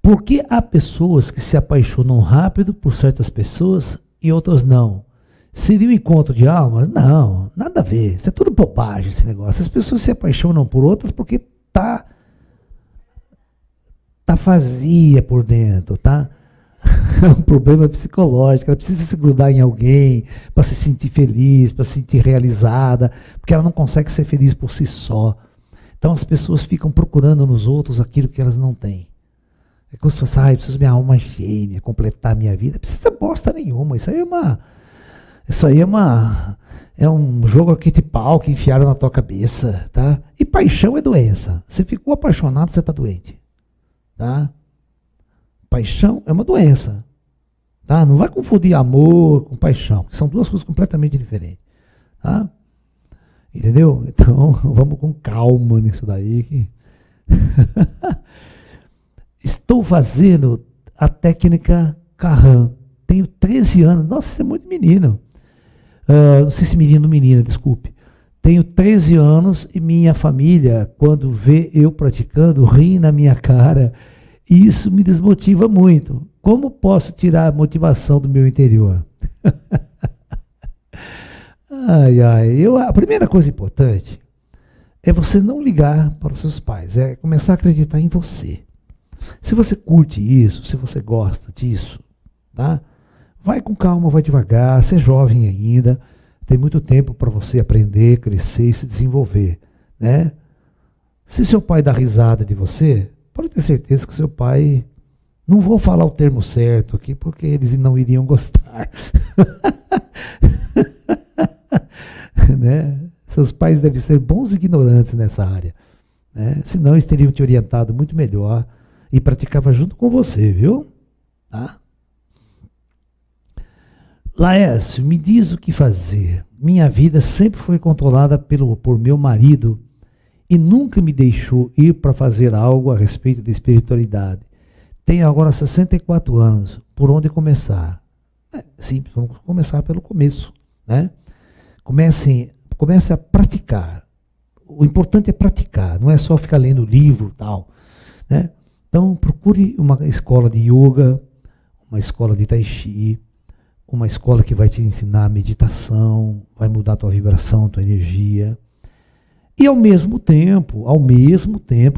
Porque há pessoas que se apaixonam rápido por certas pessoas e outras não? Seria um encontro de almas? Não, nada a ver. Isso é tudo bobagem, esse negócio. As pessoas se apaixonam por outras porque tá vazia por dentro, tá? É um problema psicológico. Ela precisa se grudar em alguém para se sentir feliz, para se sentir realizada, porque ela não consegue ser feliz por si só. Então as pessoas ficam procurando nos outros aquilo que elas não têm. É como se fosse, eu preciso minha alma gêmea, completar a minha vida. Não precisa bosta nenhuma. Isso aí é um jogo arquetipal que enfiaram na tua cabeça, tá? E paixão é doença. Você ficou apaixonado, você está doente, tá? Paixão é uma doença, tá? Não vai confundir amor com paixão, que são duas coisas completamente diferentes, tá? Entendeu? Então, vamos com calma nisso daí. Que... Estou fazendo a técnica Carran. Tenho 13 anos. Nossa, você é muito menino. Não sei se menino ou menina, desculpe. Tenho 13 anos e minha família, quando vê eu praticando, ri na minha cara. E isso me desmotiva muito. Como posso tirar a motivação do meu interior? A primeira coisa importante é você não ligar para os seus pais. É começar a acreditar em você. Se você curte isso, se você gosta disso, tá? Vai com calma, vai devagar, você é jovem ainda, tem muito tempo para você aprender, crescer e se desenvolver, né? Se seu pai dá risada de você, pode ter certeza que seu pai, não vou falar o termo certo aqui, porque eles não iriam gostar. Né? Seus pais devem ser bons ignorantes nessa área, né? Senão eles teriam te orientado muito melhor e praticava junto com você, viu? Tá? Laércio, me diz o que fazer. Minha vida sempre foi controlada por meu marido e nunca me deixou ir para fazer algo a respeito de espiritualidade. Tenho agora 64 anos. Por onde começar? Simples, vamos começar pelo começo, né? Comece a praticar. O importante é praticar, não é só ficar lendo livro e tal, né? Então, procure uma escola de yoga, uma escola de tai chi, uma escola que vai te ensinar meditação, vai mudar a tua vibração, a tua energia. E ao mesmo tempo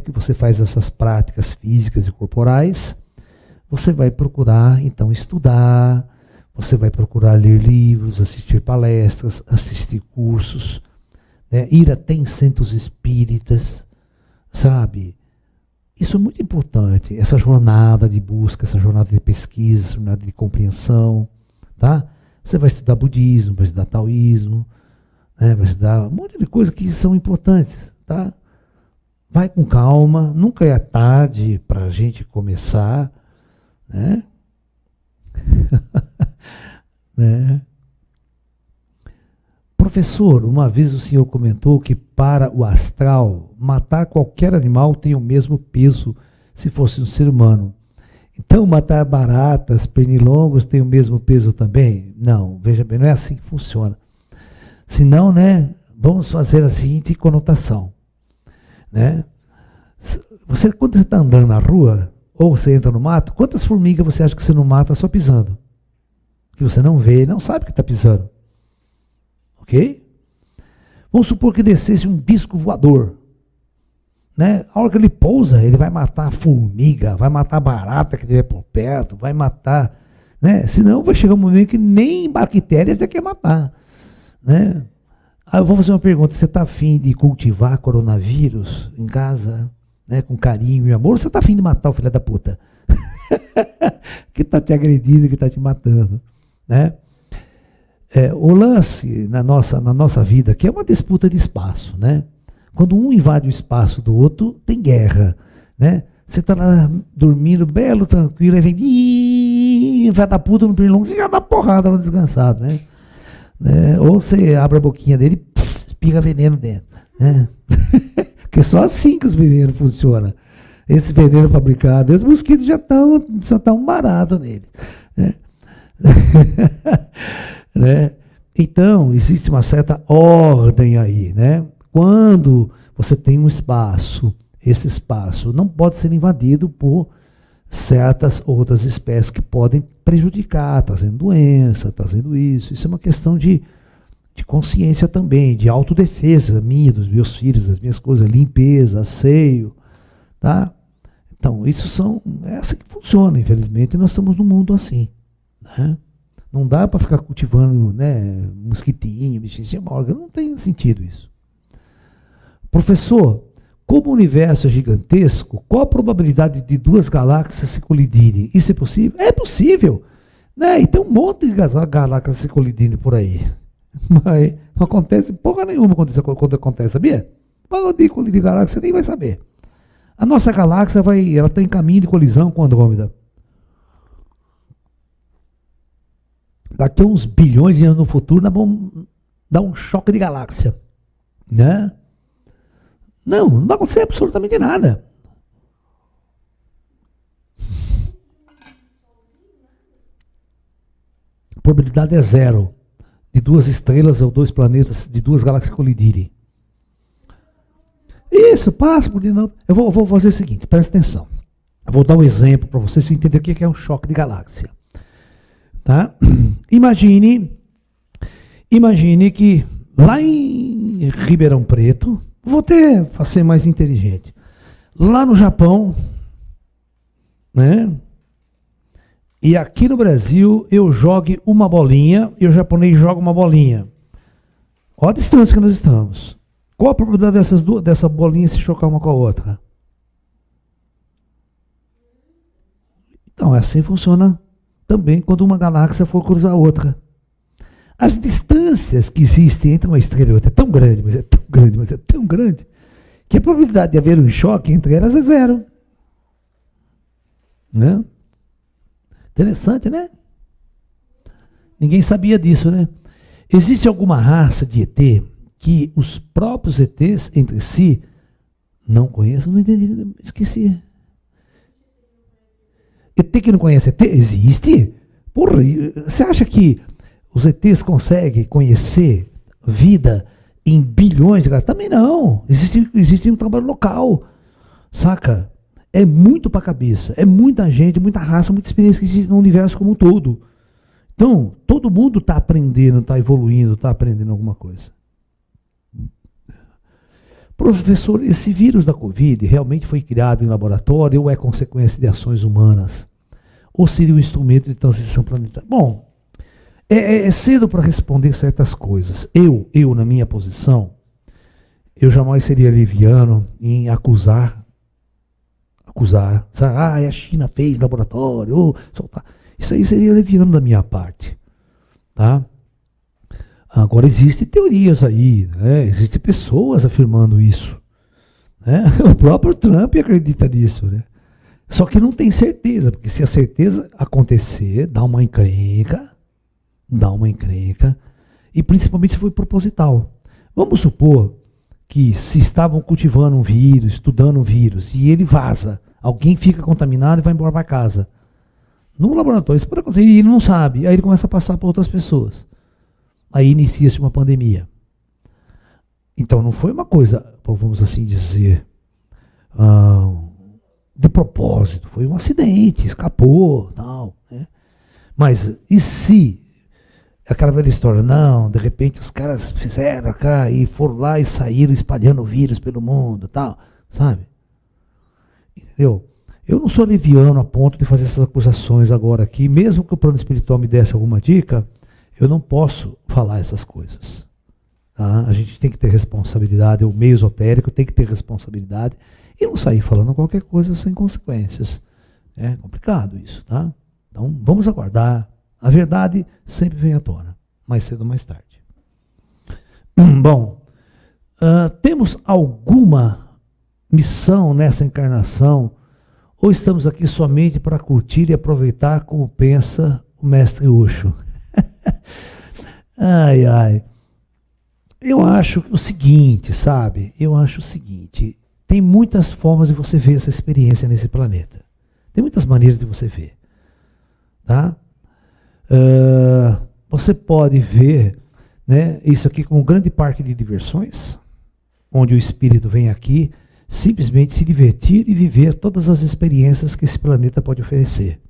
que você faz essas práticas físicas e corporais, você vai procurar, então, estudar, você vai procurar ler livros, assistir palestras, assistir cursos, né? Ir até em centros espíritas, sabe? Isso é muito importante, essa jornada de busca, essa jornada de pesquisa, essa jornada de compreensão, tá? Você vai estudar budismo, vai estudar taoísmo, né? Vai estudar um monte de coisas que são importantes, tá? Vai com calma, nunca é tarde para a gente começar, né? Né? Professor, uma vez o senhor comentou que para o astral, matar qualquer animal tem o mesmo peso se fosse um ser humano. Então, matar baratas, pernilongos tem o mesmo peso também? Não, veja bem, não é assim que funciona. Senão, né, vamos fazer a seguinte conotação, né? Você, quando você está andando na rua, ou você entra no mato, quantas formigas você acha que você não mata só pisando? Que você não vê, não sabe que está pisando. Ok? Vamos supor que descesse um disco voador. Né? A hora que ele pousa, ele vai matar a formiga, vai matar a barata que estiver por perto, vai matar. Né? Senão vai chegar um momento que nem bactéria já quer matar. Né? Aí eu vou fazer uma pergunta: você está afim de cultivar coronavírus em casa, né, com carinho e amor, ou você está afim de matar o filho da puta? Que está te agredindo, que está te matando. Né? O lance na nossa vida aqui é uma disputa de espaço, né? Quando um invade o espaço do outro, tem guerra, né? Você está lá dormindo, belo, tranquilo, aí vem, vai dar puta no pernilongo, você já dá porrada no descansado, né? Ou você abre a boquinha dele e espirra veneno dentro, né? Porque só assim que os venenos funcionam. Esse veneno fabricado, os mosquitos já estão baratos nele, né? Né? Então, existe uma certa ordem aí, né? Quando você tem um espaço, esse espaço não pode ser invadido por certas outras espécies que podem prejudicar, trazendo doença, trazendo isso. Isso é uma questão de consciência também, de autodefesa minha, dos meus filhos, das minhas coisas, limpeza, asseio, tá? Então, é assim que funciona, infelizmente, nós estamos num mundo assim, né? Não dá para ficar cultivando, né, mosquitinho, bichinho de morga, não tem sentido isso. Professor, como o universo é gigantesco, qual a probabilidade de duas galáxias se colidirem? Isso é possível? É possível, né? E tem um monte de galáxias se colidindo por aí. Mas não acontece porra nenhuma quando acontece, sabia? Quando de colidir galáxia, você nem vai saber. A nossa galáxia ela está em caminho de colisão com Andrômeda. Daqui a uns bilhões de anos no futuro, nós vamos dar um choque de galáxia. Né? Não vai acontecer absolutamente nada. A probabilidade é zero de duas estrelas ou dois planetas, de duas galáxias colidirem. Isso, passa por dentro. Eu vou fazer o seguinte, presta atenção. Eu vou dar um exemplo para você entender o que é um choque de galáxia. Tá? Imagine que lá em Ribeirão Preto, vou até ser mais inteligente, lá no Japão, né? E aqui no Brasil eu jogue uma bolinha e o japonês joga uma bolinha. Olha a distância que nós estamos. Qual a probabilidade dessa bolinha se chocar uma com a outra? Então, assim funciona também quando uma galáxia for cruzar a outra. As distâncias que existem entre uma estrela e outra é tão grande, mas é tão grande, mas é tão grande, que a probabilidade de haver um choque entre elas é zero. Né? Interessante, né? Ninguém sabia disso, né? Existe alguma raça de ET que os próprios ETs entre si não conheçam? Não entendi, esqueci. ET que não conhece ET? Existe? Porra, você acha que os ETs conseguem conhecer vida em bilhões de galáxias? Também não. Existe um trabalho local, saca? É muito para a cabeça, é muita gente, muita raça, muita experiência que existe no universo como um todo. Então, todo mundo está aprendendo, está evoluindo, está aprendendo alguma coisa. Professor, esse vírus da Covid realmente foi criado em laboratório ou é consequência de ações humanas? Ou seria um instrumento de transição planetária? Bom, é cedo para responder certas coisas. Eu, na minha posição, eu jamais seria leviano em acusar acusar. Sabe? A China fez laboratório, soltar. Isso aí seria leviano da minha parte. Tá? Agora, existem teorias aí, né? Existem pessoas afirmando isso. Né? O próprio Trump acredita nisso. Né? Só que não tem certeza, porque se a certeza acontecer, dá uma encrenca, e principalmente se foi proposital. Vamos supor que se estavam cultivando um vírus, estudando um vírus, e ele vaza, alguém fica contaminado e vai embora para casa. No laboratório, isso pode acontecer, e ele não sabe, aí ele começa a passar para outras pessoas. Aí inicia-se uma pandemia. Então não foi uma coisa, vamos assim dizer, de propósito, foi um acidente, escapou, tal, né? Mas e se aquela velha história, não, de repente os caras fizeram cá e foram lá e saíram espalhando o vírus pelo mundo, tal, sabe? Entendeu? Eu não sou leviano a ponto de fazer essas acusações agora aqui, mesmo que o plano espiritual me desse alguma dica, eu não posso falar essas coisas. Tá? A gente tem que ter responsabilidade, o meio esotérico tem que ter responsabilidade e não sair falando qualquer coisa sem consequências. É complicado isso, tá? Então vamos aguardar. A verdade sempre vem à tona, mais cedo ou mais tarde. Bom, temos alguma missão nessa encarnação ou estamos aqui somente para curtir e aproveitar como pensa o mestre Osho? Ai, ai. Eu acho o seguinte, sabe? Eu acho o seguinte, tem muitas formas de você ver essa experiência nesse planeta. Tem muitas maneiras de você ver. Tá? Você pode ver, né, isso aqui como um grande parque de diversões, onde o espírito vem aqui simplesmente se divertir e viver todas as experiências que esse planeta pode oferecer.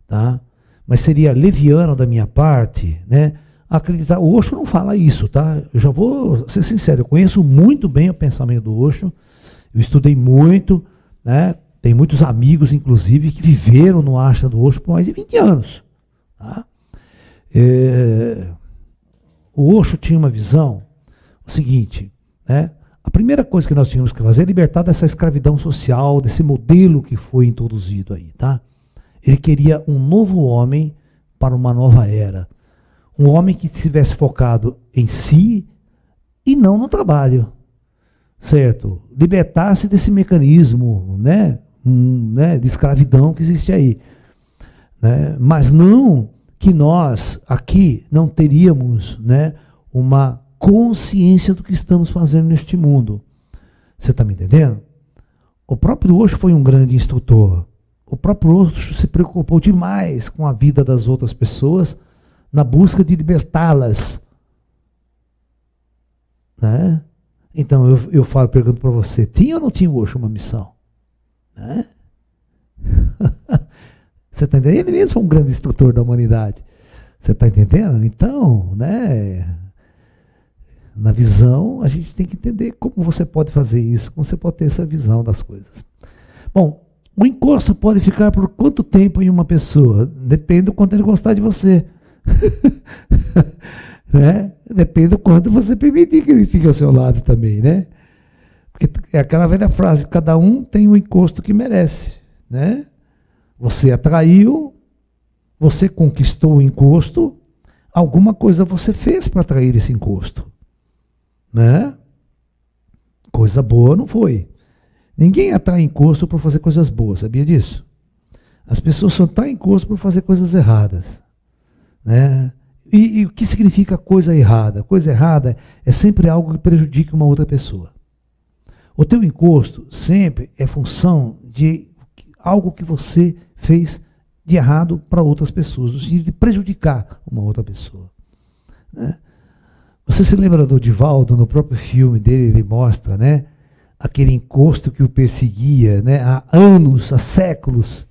Tá? Mas seria leviano da minha parte, né, acreditar. O Osho não fala isso, tá? Eu já vou ser sincero, eu conheço muito bem o pensamento do Osho, eu estudei muito, né? Tem muitos amigos, inclusive, que viveram no ashram do Osho por mais de 20 anos. Tá? O Osho tinha uma visão, o seguinte, né? A primeira coisa que nós tínhamos que fazer é libertar dessa escravidão social, desse modelo que foi introduzido aí, tá? Ele queria um novo homem para uma nova era. Um homem que estivesse focado em si e não no trabalho. Certo? Libertar-se desse mecanismo, né, de escravidão que existe aí. Né? Mas não que nós aqui não teríamos, né, uma consciência do que estamos fazendo neste mundo. Você está me entendendo? O próprio Osho foi um grande instrutor. O próprio Osho se preocupou demais com a vida das outras pessoas na busca de libertá-las. Né? Então eu pergunto para você, tinha ou não tinha o Osho uma missão? Né? Você está entendendo? Ele mesmo foi um grande instrutor da humanidade. Você está entendendo? Então, né, na visão, a gente tem que entender como você pode fazer isso, como você pode ter essa visão das coisas. Bom, o encosto pode ficar por quanto tempo em uma pessoa? Depende do quanto ele gostar de você. Né? Depende do quanto você permitir que ele fique ao seu lado também, né? Porque é aquela velha frase, cada um tem o encosto que merece, né? Você atraiu, você conquistou o encosto, alguma coisa você fez para atrair esse encosto, né? Coisa boa não foi. Ninguém atrai encosto por fazer coisas boas, sabia disso? As pessoas só atraem encosto por fazer coisas erradas, né? E o que significa coisa errada? Coisa errada é sempre algo que prejudica uma outra pessoa. O teu encosto sempre é função de algo que você fez de errado para outras pessoas, no sentido de prejudicar uma outra pessoa. Né? Você se lembra do Divaldo, no próprio filme dele, ele mostra, né, aquele encosto que o perseguia, né, há anos, há séculos,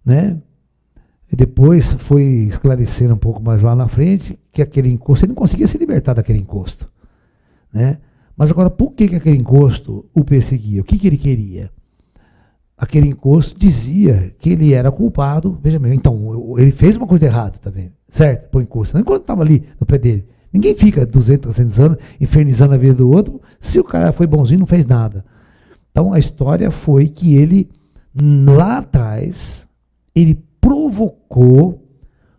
né? E depois foi esclarecer um pouco mais lá na frente que aquele encosto, ele não conseguia se libertar daquele encosto. Né? Mas agora, por que aquele encosto o perseguia? O que ele queria? Aquele encosto dizia que ele era culpado. Veja bem, então, ele fez uma coisa errada também, certo? Por encosto. Não enquanto estava ali no pé dele. Ninguém fica 200, 300 anos infernizando a vida do outro se o cara foi bonzinho e não fez nada. Então a história foi que ele, lá atrás, ele provocou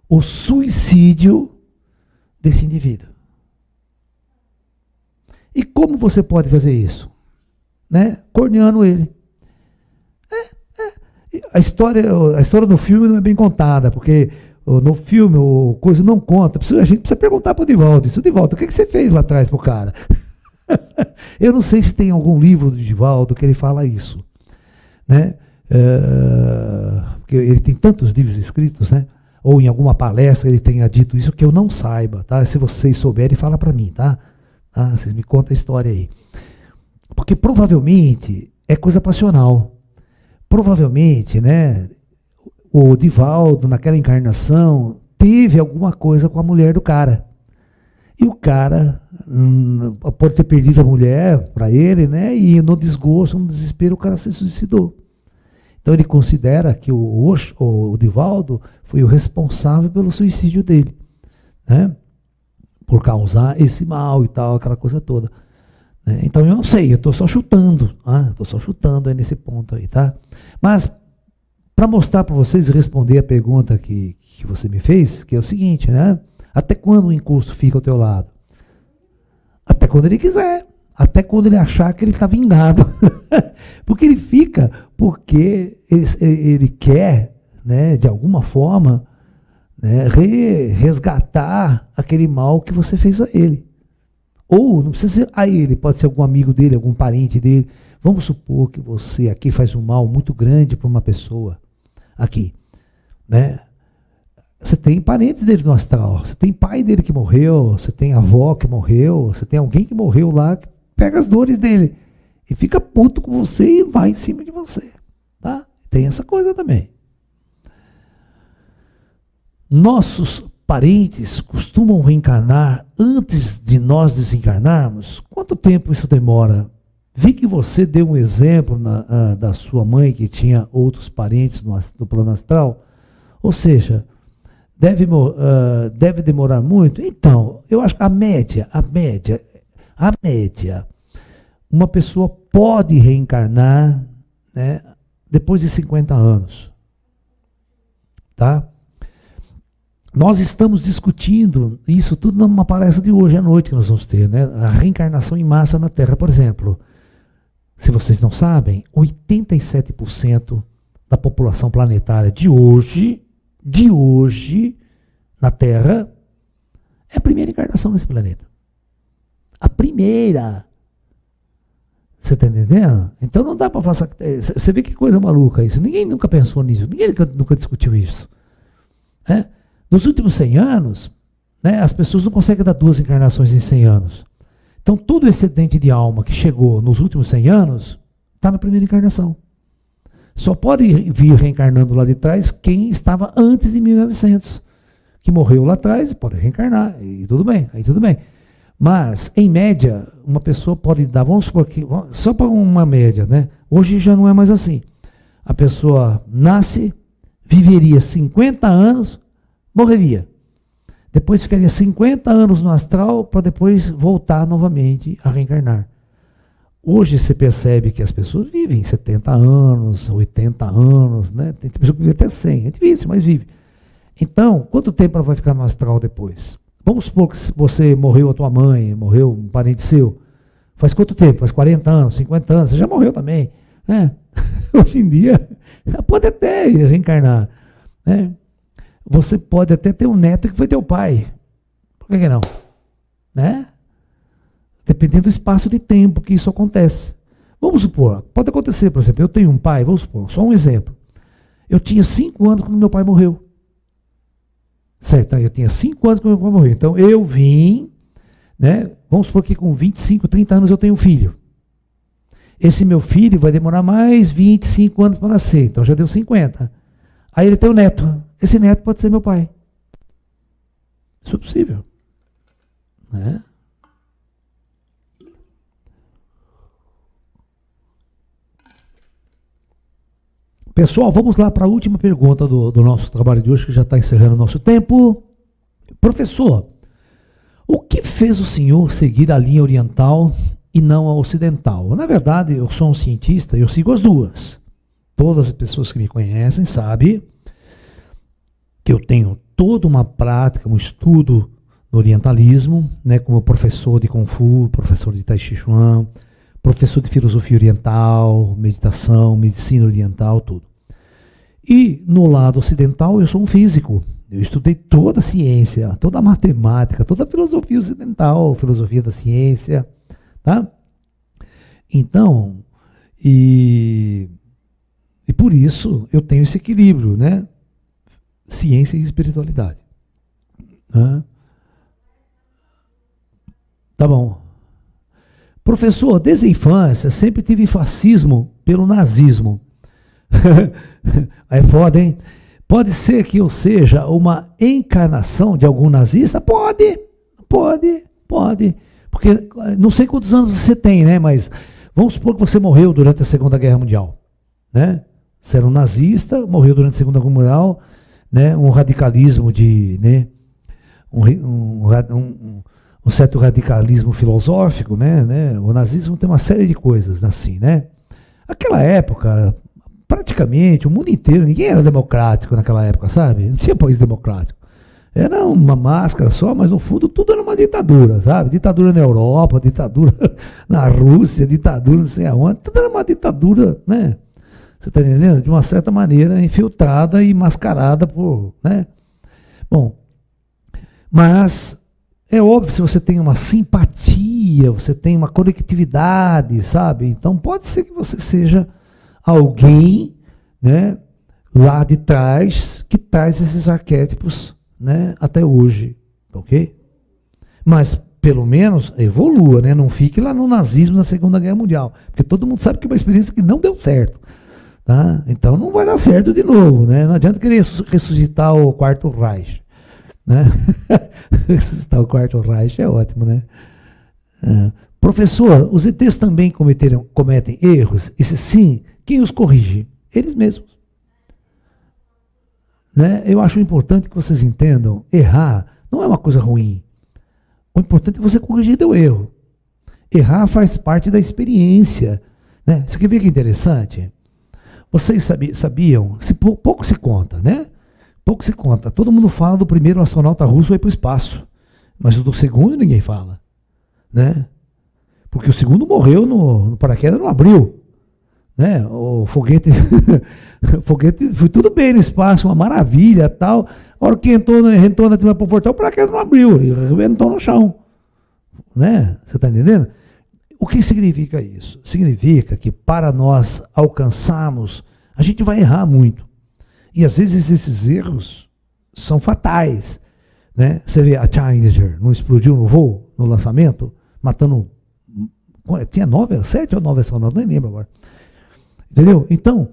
o suicídio desse indivíduo. E como você pode fazer isso? Né? Corneando ele. A história do filme não é bem contada, porque no filme o coisa não conta. A gente precisa perguntar para o Divaldo. Isso, Divaldo, o que você fez lá atrás para o cara? Eu não sei se tem algum livro do Divaldo que ele fala isso. Né? Porque ele tem tantos livros escritos, né? Ou em alguma palestra ele tenha dito isso que eu não saiba. Tá? Se vocês souberem, fala para mim. Tá? Vocês me contam a história aí. Porque provavelmente é coisa passional. Provavelmente, né, o Divaldo, naquela encarnação, teve alguma coisa com a mulher do cara. E o cara pode ter perdido a mulher para ele, né, e no desgosto, no desespero, o cara se suicidou. Então ele considera que o Divaldo foi o responsável pelo suicídio dele, né, por causar esse mal e tal, aquela coisa toda. Então eu não sei, eu estou só chutando, estou só chutando aí nesse ponto aí, tá? Mas, para mostrar para vocês e responder a pergunta que você me fez, que é o seguinte, né? Até quando o encosto fica ao teu lado? Até quando ele quiser, até quando ele achar que ele está vingado. Porque ele fica, porque ele quer, né, de alguma forma, né, resgatar aquele mal que você fez a ele. Ou não precisa ser a ele, pode ser algum amigo dele, algum parente dele. Vamos supor que você aqui faz um mal muito grande para uma pessoa. Aqui. Né? Você tem parentes dele no astral. Você tem pai dele que morreu. Você tem avó que morreu. Você tem alguém que morreu lá que pega as dores dele. E fica puto com você e vai em cima de você. Tá? Tem essa coisa também. Nossos parentes costumam reencarnar antes de nós desencarnarmos? Quanto tempo isso demora? Vi que você deu um exemplo da sua mãe que tinha outros parentes no plano astral. Ou seja, deve demorar muito? Então, eu acho que a média, uma pessoa pode reencarnar, né, depois de 50 anos. Tá? Nós estamos discutindo isso tudo numa palestra de hoje à noite que nós vamos ter, né? A reencarnação em massa na Terra, por exemplo. Se vocês não sabem, 87% da população planetária de hoje, na Terra, é a primeira encarnação nesse planeta. A primeira. Você está entendendo? Então não dá para fazer... Você vê que coisa maluca isso. Ninguém nunca pensou nisso, ninguém nunca discutiu isso. Né? Nos últimos 100 anos, né, as pessoas não conseguem dar 2 encarnações em 100 anos. Então, todo o excedente de alma que chegou nos últimos 100 anos está na primeira encarnação. Só pode vir reencarnando lá de trás quem estava antes de 1900. Que morreu lá atrás, pode reencarnar, e tudo bem, aí tudo bem. Mas, em média, uma pessoa pode dar, vamos supor que, só para uma média, né? Hoje já não é mais assim. A pessoa nasce, viveria 50 anos, morreria. Depois ficaria 50 anos no astral para depois voltar novamente a reencarnar. Hoje você percebe que as pessoas vivem 70 anos, 80 anos, né? Tem pessoa que vive até 100, é difícil, mas vive. Então, quanto tempo ela vai ficar no astral depois? Vamos supor que você morreu a tua mãe, morreu um parente seu. Faz quanto tempo? Faz 40 anos, 50 anos, você já morreu também. Né? Hoje em dia, pode até reencarnar. Né? Você pode até ter um neto que foi teu pai. Por que não? Né? Dependendo do espaço de tempo que isso acontece. Vamos supor, pode acontecer, por exemplo, eu tenho um pai, vamos supor, só um exemplo. Eu tinha 5 anos quando meu pai morreu. Certo? Eu tinha 5 anos quando meu pai morreu. Então eu vim, né? Vamos supor que com 25, 30 anos eu tenho um filho. Esse meu filho vai demorar mais 25 anos para nascer, então já deu 50. Aí ele tem um neto. Esse neto pode ser meu pai. Isso é possível. Né? Pessoal, vamos lá para a última pergunta do nosso trabalho de hoje, que já está encerrando o nosso tempo. Professor, o que fez o senhor seguir a linha oriental e não a ocidental. Na verdade, eu sou um cientista, eu sigo as duas. Todas as pessoas que me conhecem sabem que eu tenho toda uma prática, um estudo no orientalismo, né, como professor de Kung Fu, professor de Tai Chi Chuan, professor de filosofia oriental, meditação, medicina oriental, tudo. E no lado ocidental eu sou um físico. Eu estudei toda a ciência, toda a matemática, toda a filosofia ocidental, filosofia da ciência, tá? Então, e por isso eu tenho esse equilíbrio, né? Ciência e espiritualidade. Né? Tá bom. Professor, desde a infância sempre tive fascismo pelo nazismo. É foda, hein? Pode ser que eu seja uma encarnação de algum nazista? Pode. Porque não sei quantos anos você tem, né? Mas vamos supor que você morreu durante a Segunda Guerra Mundial, né? Você era um nazista, morreu durante a Segunda Guerra Mundial, né? Um radicalismo de, né? Um certo radicalismo filosófico, né? O nazismo tem uma série de coisas assim, né? Aquela época, praticamente o mundo inteiro, ninguém era democrático naquela época, sabe? Não tinha país democrático. Era uma máscara só, mas no fundo tudo era uma ditadura, sabe? Ditadura na Europa, ditadura na Rússia, ditadura não sei aonde, tudo era uma ditadura, né? Você está entendendo? De uma certa maneira infiltrada e mascarada por, né? Bom, mas é óbvio, se você tem uma simpatia, você tem uma conectividade, sabe? Então pode ser que você seja alguém, né, lá de trás, que traz esses arquétipos, né, até hoje, ok? Mas, pelo menos, evolua, né? Não fique lá no nazismo na Segunda Guerra Mundial, porque todo mundo sabe que é uma experiência que não deu certo, tá? Então não vai dar certo de novo, né? Não adianta querer ressuscitar o Quarto Reich, né? Ressuscitar o Quarto Reich é ótimo, né? Professor, os ETs também cometem erros? E se sim, quem os corrige? Eles mesmos. Né? Eu acho importante que vocês entendam, errar não é uma coisa ruim. O importante é você corrigir teu erro. Errar faz parte da experiência. Né? Você quer ver que interessante? Vocês sabiam, pouco se conta, né? Pouco se conta. Todo mundo fala do primeiro astronauta russo ir para o espaço, mas o do segundo ninguém fala. Né? Porque o segundo morreu no paraquedas, não abriu. Né? O foguete, o foguete foi tudo bem no espaço, uma maravilha, tal. A hora que entrou na atmosfera confortável, o paraquedas não abriu, ele arrebentou no chão. Né? Você está entendendo? O que significa isso? Significa que para nós alcançarmos, a gente vai errar muito. E às vezes esses erros são fatais. Né? Você vê a Challenger, não explodiu no voo, no lançamento, matando. Tinha 7 ou 9 astronautas, nem lembro agora. Entendeu? Então,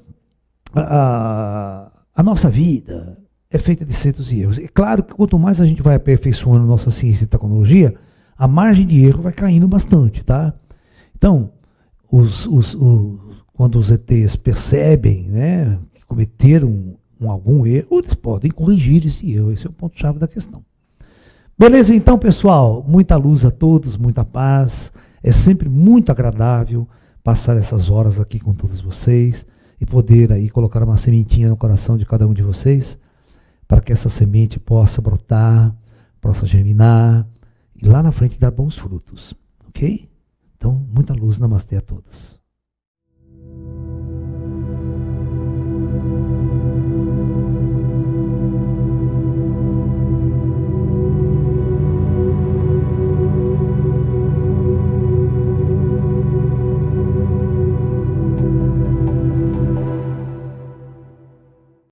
a nossa vida é feita de acertos e erros. É claro que quanto mais a gente vai aperfeiçoando nossa ciência e tecnologia, a margem de erro vai caindo bastante, tá? Então, quando os ETs percebem, né, que cometeram algum erro, eles podem corrigir esse erro. Esse é o ponto-chave da questão. Beleza, então, pessoal? Muita luz a todos, muita paz. É sempre muito agradável passar essas horas aqui com todos vocês e poder aí colocar uma sementinha no coração de cada um de vocês para que essa semente possa brotar, possa germinar e lá na frente dar bons frutos, ok? Então, muita luz, namastê a todos.